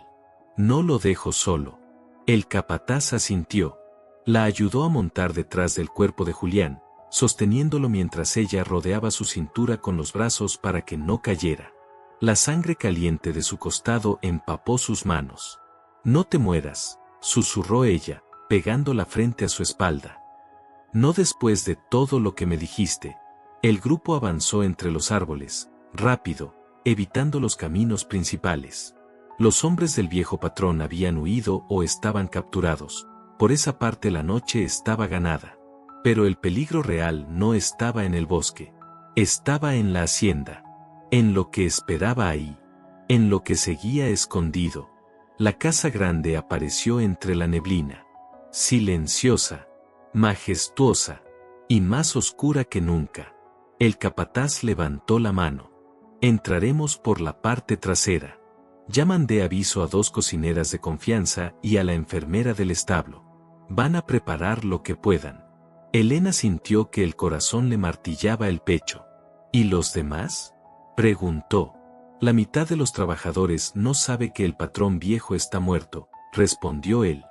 No lo dejo solo. El capataz asintió. La ayudó a montar detrás del cuerpo de Julián, sosteniéndolo mientras ella rodeaba su cintura con los brazos para que no cayera. La sangre caliente de su costado empapó sus manos. «No te mueras», susurró ella, pegando la frente a su espalda. «No después de todo lo que me dijiste». El grupo avanzó entre los árboles, rápido, evitando los caminos principales. Los hombres del viejo patrón habían huido o estaban capturados. Por esa parte la noche estaba ganada. Pero el peligro real no estaba en el bosque. Estaba en la hacienda. En lo que esperaba ahí. En lo que seguía escondido. La casa grande apareció entre la neblina. Silenciosa, majestuosa y más oscura que nunca. El capataz levantó la mano. «Entraremos por la parte trasera. Ya mandé aviso a 2 cocineras de confianza y a la enfermera del establo. Van a preparar lo que puedan». Elena sintió que el corazón le martillaba el pecho. «¿Y los demás?», preguntó. «La mitad de los trabajadores no sabe que el patrón viejo está muerto», respondió él.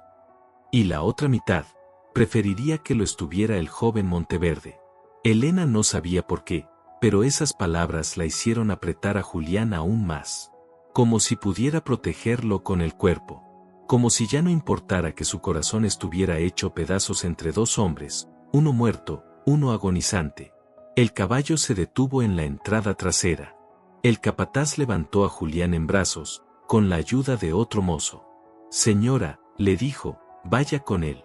«Y la otra mitad preferiría que lo estuviera el joven Monteverde». Elena no sabía por qué, pero esas palabras la hicieron apretar a Julián aún más. Como si pudiera protegerlo con el cuerpo. Como si ya no importara que su corazón estuviera hecho pedazos entre 2 hombres, uno muerto, uno agonizante. El caballo se detuvo en la entrada trasera. El capataz levantó a Julián en brazos, con la ayuda de otro mozo. «Señora», le dijo, «vaya con él.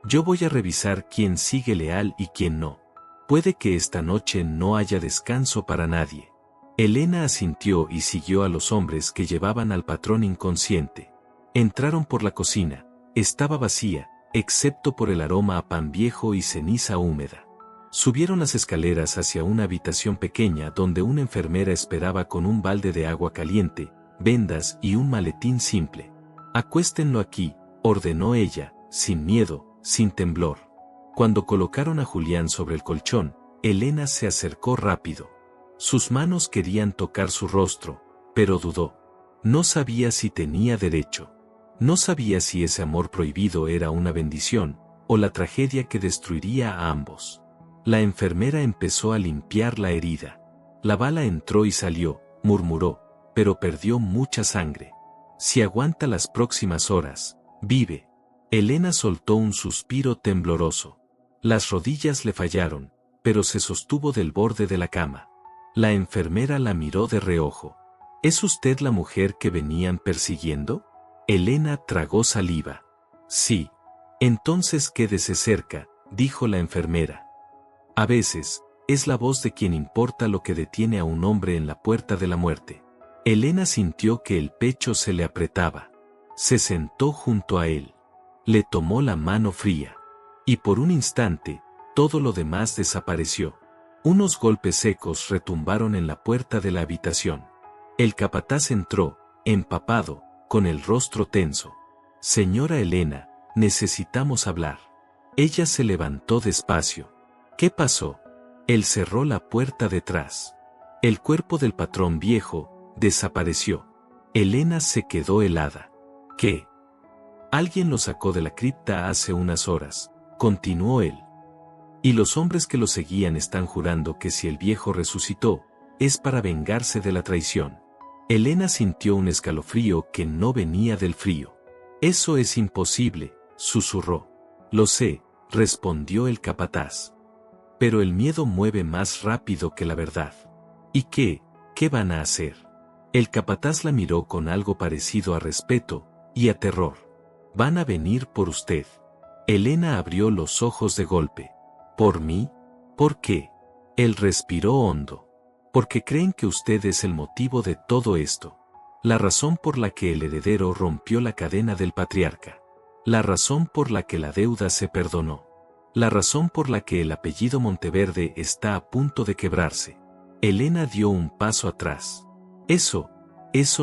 Yo voy a revisar quién sigue leal y quién no. Puede que esta noche no haya descanso para nadie». Elena asintió y siguió a los hombres que llevaban al patrón inconsciente. Entraron por la cocina. Estaba vacía, excepto por el aroma a pan viejo y ceniza húmeda. Subieron las escaleras hacia una habitación pequeña donde una enfermera esperaba con un balde de agua caliente, vendas y un maletín simple. «Acuéstenlo aquí», ordenó ella, sin miedo, sin temblor. Cuando colocaron a Julián sobre el colchón, Elena se acercó rápido. Sus manos querían tocar su rostro, pero dudó. No sabía si tenía derecho. No sabía si ese amor prohibido era una bendición, o la tragedia que destruiría a ambos. La enfermera empezó a limpiar la herida. «La bala entró y salió», murmuró, «pero perdió mucha sangre. Si aguanta las próximas horas, vive». Elena soltó un suspiro tembloroso. Las rodillas le fallaron, pero se sostuvo del borde de la cama. La enfermera la miró de reojo. «¿Es usted la mujer que venían persiguiendo?». Elena tragó saliva. «Sí». «Entonces quédese cerca», dijo la enfermera. «A veces, es la voz de quien importa lo que detiene a un hombre en la puerta de la muerte». Elena sintió que el pecho se le apretaba. Se sentó junto a él. Le tomó la mano fría. Y por un instante, todo lo demás desapareció. Unos golpes secos retumbaron en la puerta de la habitación. El capataz entró, empapado, con el rostro tenso. «Señora Elena, necesitamos hablar». Ella se levantó despacio. «¿Qué pasó?». Él cerró la puerta detrás. El cuerpo del patrón viejo desapareció. Elena se quedó helada. «¿Qué?». «Alguien lo sacó de la cripta hace unas horas», continuó él. «Y los hombres que lo seguían están jurando que si el viejo resucitó, es para vengarse de la traición». Elena sintió un escalofrío que no venía del frío. «Eso es imposible», susurró. «Lo sé», respondió el capataz. «Pero el miedo mueve más rápido que la verdad». «¿Y qué van a hacer?». El capataz la miró con algo parecido a respeto y a terror. «Van a venir por usted». Elena abrió los ojos de golpe. «¿Por mí? ¿Por qué?». Él respiró hondo. «Porque creen que usted es el motivo de todo esto. La razón por la que el heredero rompió la cadena del patriarca. La razón por la que la deuda se perdonó. La razón por la que el apellido Monteverde está a punto de quebrarse». Elena dio un paso atrás. Eso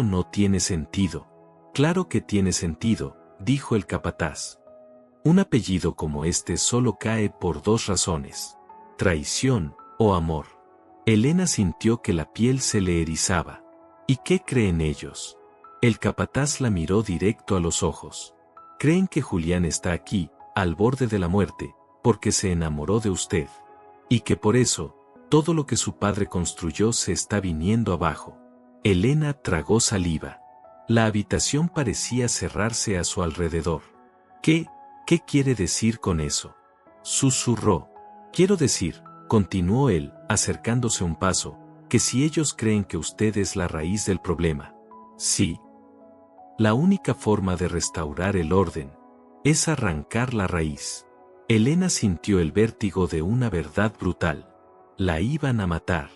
no tiene sentido». «Claro que tiene sentido», dijo el capataz. «Un apellido como este solo cae por 2 razones: traición o amor». Elena sintió que la piel se le erizaba. «¿Y qué creen ellos?». El capataz la miró directo a los ojos. «Creen que Julián está aquí, al borde de la muerte, porque se enamoró de usted. Y que por eso, todo lo que su padre construyó se está viniendo abajo. Elena tragó saliva. La habitación parecía cerrarse a su alrededor. ¿Qué quiere decir con eso?, susurró. Quiero decir, continuó él, acercándose un paso, que si ellos creen que usted es la raíz del problema. Sí. La única forma de restaurar el orden es arrancar la raíz. Elena sintió el vértigo de una verdad brutal. La iban a matar.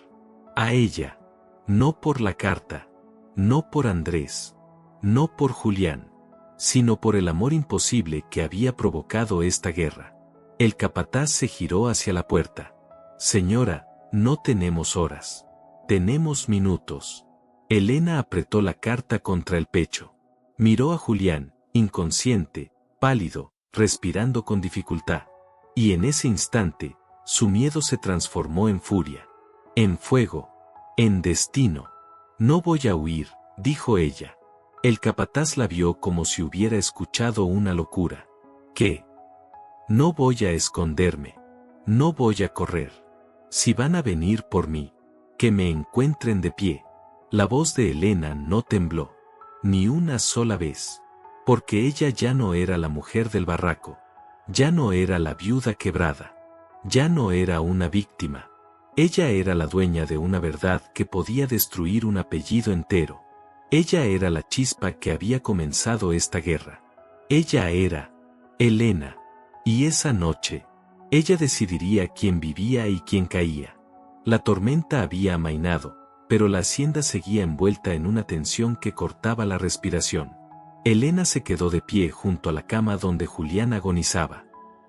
A ella. No por la carta. No por Andrés. No por Julián. Sino por el amor imposible que había provocado esta guerra. El capataz se giró hacia la puerta. Señora, no tenemos horas. Tenemos minutos. Elena apretó la carta contra el pecho. Miró a Julián, inconsciente, pálido, respirando con dificultad. Y en ese instante, su miedo se transformó en furia. En fuego. En destino. No voy a huir, dijo ella. El capataz la vio como si hubiera escuchado una locura. ¿Qué? No voy a esconderme. No voy a correr. Si van a venir por mí, que me encuentren de pie. La voz de Elena no tembló. Ni una sola vez. Porque ella ya no era la mujer del barraco. Ya no era la viuda quebrada. Ya no era una víctima. Ella era la dueña de una verdad que podía destruir un apellido entero. Ella era la chispa que había comenzado esta guerra. Ella era Elena. Y esa noche, ella decidiría quién vivía y quién caía. La tormenta había amainado, pero la hacienda seguía envuelta en una tensión que cortaba la respiración. Elena se quedó de pie junto a la cama donde Julián agonizaba.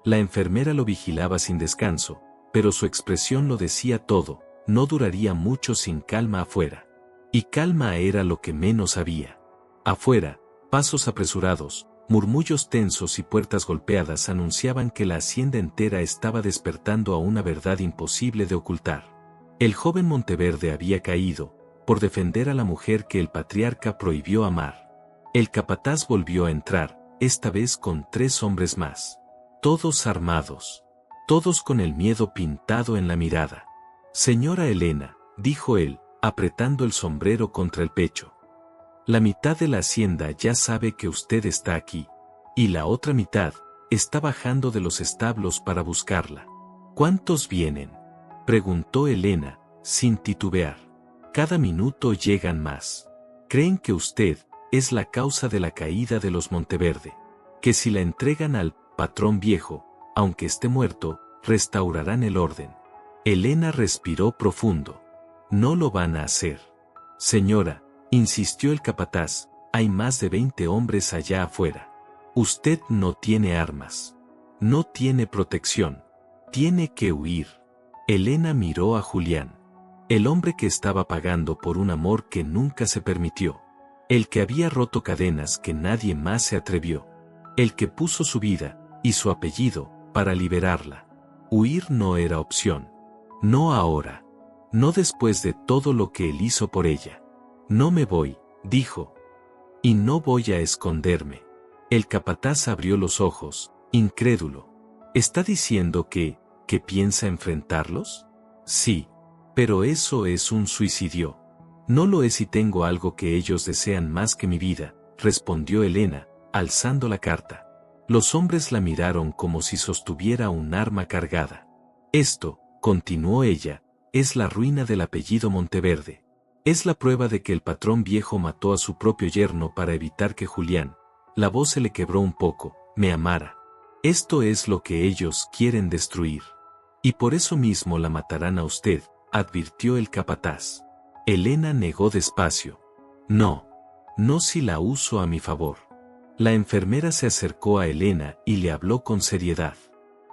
La enfermera lo vigilaba sin descanso, pero su expresión lo decía todo, no duraría mucho sin calma afuera. Y calma era lo que menos había. Afuera, pasos apresurados, murmullos tensos y puertas golpeadas anunciaban que la hacienda entera estaba despertando a una verdad imposible de ocultar. El joven Monteverde había caído, por defender a la mujer que el patriarca prohibió amar. El capataz volvió a entrar, esta vez con 3 hombres más. Todos armados. Todos con el miedo pintado en la mirada. Señora Elena, dijo él, apretando el sombrero contra el pecho. La mitad de la hacienda ya sabe que usted está aquí. Y la otra mitad, está bajando de los establos para buscarla. ¿Cuántos vienen?, preguntó Elena, sin titubear. Cada minuto llegan más. Creen que usted es la causa de la caída de los Monteverde. Que si la entregan al patrón viejo, aunque esté muerto, restaurarán el orden. Elena respiró profundo. No lo van a hacer. Señora, insistió el capataz, hay más de 20 hombres allá afuera. Usted no tiene armas. No tiene protección. Tiene que huir. Elena miró a Julián. El hombre que estaba pagando por un amor que nunca se permitió. El que había roto cadenas que nadie más se atrevió. El que puso su vida, y su apellido, para liberarla. Huir no era opción. No ahora. No después de todo lo que él hizo por ella. No me voy, dijo. Y no voy a esconderme. El capataz abrió los ojos, incrédulo. ¿Está diciendo que piensa enfrentarlos? Sí. Pero eso es un suicidio. No lo es y tengo algo que ellos desean más que mi vida, respondió Elena, alzando la carta. Los hombres la miraron como si sostuviera un arma cargada. Esto, continuó ella, es la ruina del apellido Monteverde. Es la prueba de que el patrón viejo mató a su propio yerno para evitar que Julián, la voz se le quebró un poco, me amara. Esto es lo que ellos quieren destruir. Y por eso mismo la matarán a usted, advirtió el capataz. Elena negó despacio. No. No si la uso a mi favor. La enfermera se acercó a Elena y le habló con seriedad.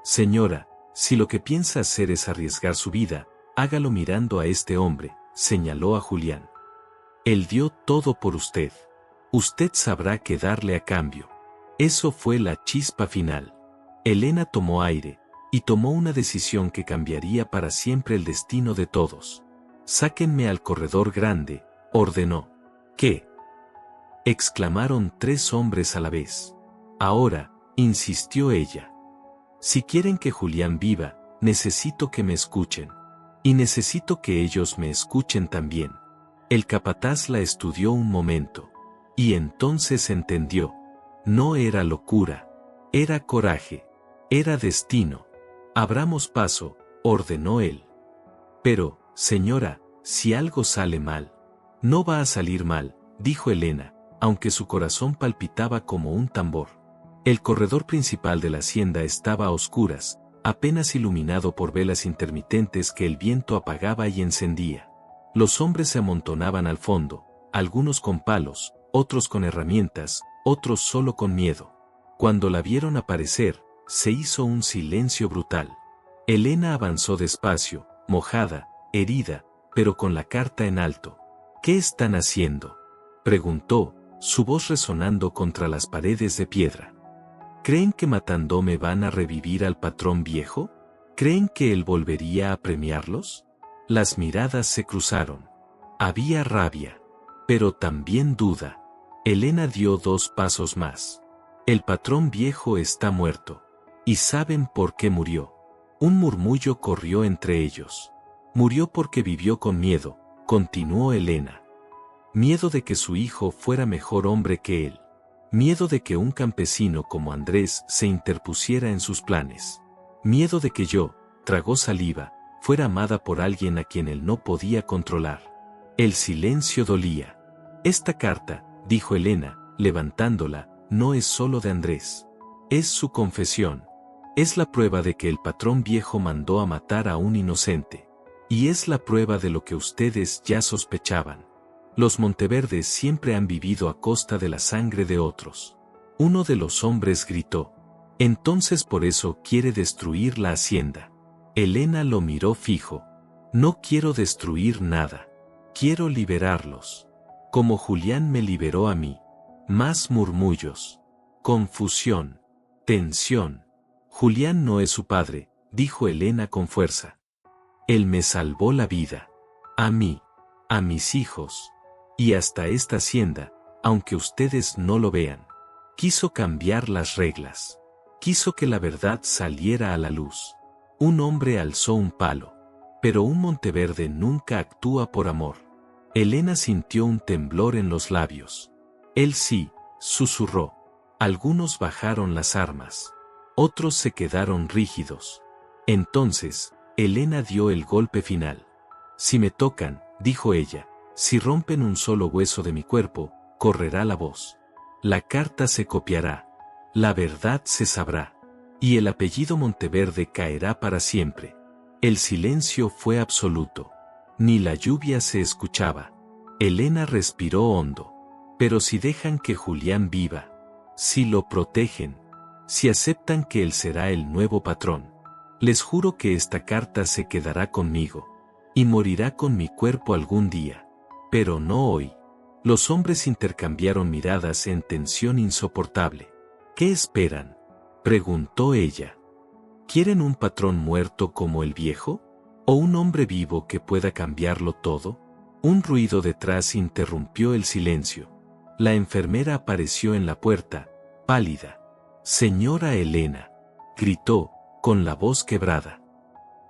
Señora, si lo que piensa hacer es arriesgar su vida, hágalo mirando a este hombre, señaló a Julián. Él dio todo por usted. Usted sabrá qué darle a cambio. Eso fue la chispa final. Elena tomó aire, y tomó una decisión que cambiaría para siempre el destino de todos. Sáquenme al corredor grande, ordenó. ¿Qué?, exclamaron 3 hombres a la vez. Ahora, insistió ella. Si quieren que Julián viva, necesito que me escuchen. Y necesito que ellos me escuchen también. El capataz la estudió un momento. Y entonces entendió. No era locura. Era coraje. Era destino. Abramos paso, ordenó él. Pero, señora, si algo sale mal. No va a salir mal, dijo Elena, aunque su corazón palpitaba como un tambor. El corredor principal de la hacienda estaba a oscuras, apenas iluminado por velas intermitentes que el viento apagaba y encendía. Los hombres se amontonaban al fondo, algunos con palos, otros con herramientas, otros solo con miedo. Cuando la vieron aparecer, se hizo un silencio brutal. Elena avanzó despacio, mojada, herida, pero con la carta en alto. ¿Qué están haciendo?, preguntó, su voz resonando contra las paredes de piedra. ¿Creen que matándome van a revivir al patrón viejo? ¿Creen que él volvería a premiarlos? Las miradas se cruzaron. Había rabia, pero también duda. Elena dio 2 pasos más. El patrón viejo está muerto. ¿Y saben por qué murió? Un murmullo corrió entre ellos. Murió porque vivió con miedo, continuó Elena. Miedo de que su hijo fuera mejor hombre que él. Miedo de que un campesino como Andrés se interpusiera en sus planes. Miedo de que yo, tragó saliva, fuera amada por alguien a quien él no podía controlar. El silencio dolía. Esta carta, dijo Elena, levantándola, no es solo de Andrés. Es su confesión. Es la prueba de que el patrón viejo mandó a matar a un inocente. Y es la prueba de lo que ustedes ya sospechaban. Los Monteverdes siempre han vivido a costa de la sangre de otros. Uno de los hombres gritó. Entonces por eso quiere destruir la hacienda. Elena lo miró fijo. No quiero destruir nada. Quiero liberarlos. Como Julián me liberó a mí. Más murmullos. Confusión. Tensión. Julián no es su padre, dijo Elena con fuerza. Él me salvó la vida. A mí. A mis hijos. Y hasta esta hacienda, aunque ustedes no lo vean. Quiso cambiar las reglas. Quiso que la verdad saliera a la luz. Un hombre alzó un palo. Pero un Monteverde nunca actúa por amor. Elena sintió un temblor en los labios. Él sí, susurró. Algunos bajaron las armas. Otros se quedaron rígidos. Entonces, Elena dio el golpe final. Si me tocan, dijo ella, si rompen un solo hueso de mi cuerpo, correrá la voz. La carta se copiará. La verdad se sabrá. Y el apellido Monteverde caerá para siempre. El silencio fue absoluto. Ni la lluvia se escuchaba. Elena respiró hondo. Pero si dejan que Julián viva, si lo protegen, si aceptan que él será el nuevo patrón, les juro que esta carta se quedará conmigo. Y morirá con mi cuerpo algún día. Pero no hoy. Los hombres intercambiaron miradas en tensión insoportable. ¿Qué esperan?, preguntó ella. ¿Quieren un patrón muerto como el viejo? ¿O un hombre vivo que pueda cambiarlo todo? Un ruido detrás interrumpió el silencio. La enfermera apareció en la puerta, pálida. «Señora Elena», gritó, con la voz quebrada.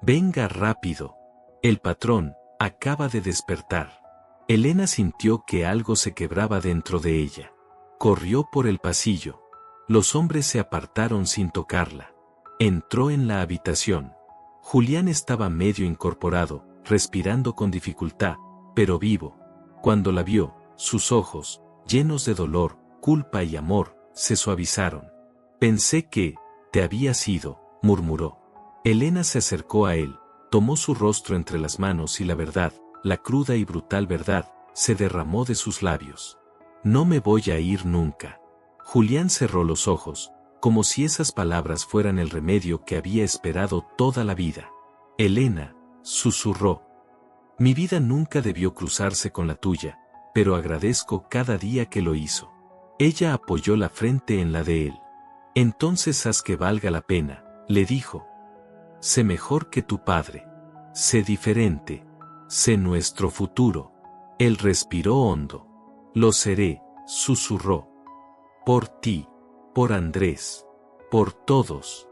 «Venga rápido. El patrón acaba de despertar». Elena sintió que algo se quebraba dentro de ella. Corrió por el pasillo. Los hombres se apartaron sin tocarla. Entró en la habitación. Julián estaba medio incorporado, respirando con dificultad, pero vivo. Cuando la vio, sus ojos, llenos de dolor, culpa y amor, se suavizaron. «Pensé que te habías ido», murmuró. Elena se acercó a él, tomó su rostro entre las manos y la verdad, la cruda y brutal verdad, se derramó de sus labios. «No me voy a ir nunca». Julián cerró los ojos, como si esas palabras fueran el remedio que había esperado toda la vida. «Elena», susurró. «Mi vida nunca debió cruzarse con la tuya, pero agradezco cada día que lo hizo». Ella apoyó la frente en la de él. «Entonces haz que valga la pena», le dijo. «Sé mejor que tu padre. Sé diferente. Sé nuestro futuro». Él respiró hondo. «Lo seré», susurró. «Por ti, por Andrés, por todos».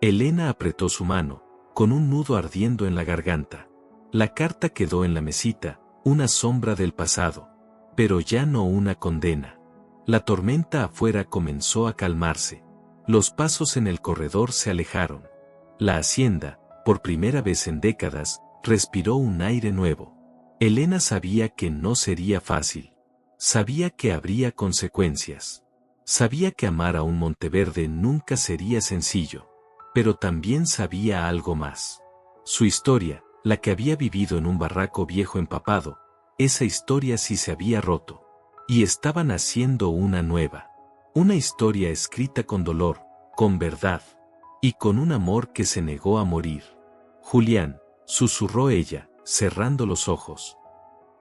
Elena apretó su mano, con un nudo ardiendo en la garganta. La carta quedó en la mesita, una sombra del pasado, pero ya no una condena. La tormenta afuera comenzó a calmarse. Los pasos en el corredor se alejaron. La hacienda, por primera vez en décadas, respiró un aire nuevo. Elena sabía que no sería fácil. Sabía que habría consecuencias. Sabía que amar a un Monteverde nunca sería sencillo. Pero también sabía algo más. Su historia, la que había vivido en un barraco viejo empapado, esa historia sí se había roto. Y estaba naciendo una nueva. Una historia escrita con dolor, con verdad. Y con un amor que se negó a morir. Julián, susurró ella, cerrando los ojos.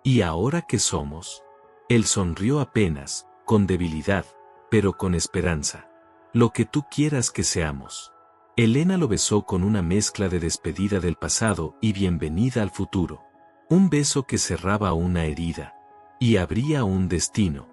¿Y ahora qué somos? Él sonrió apenas, con debilidad, pero con esperanza. Lo que tú quieras que seamos. Elena lo besó con una mezcla de despedida del pasado y bienvenida al futuro. Un beso que cerraba una herida. Y abría un destino.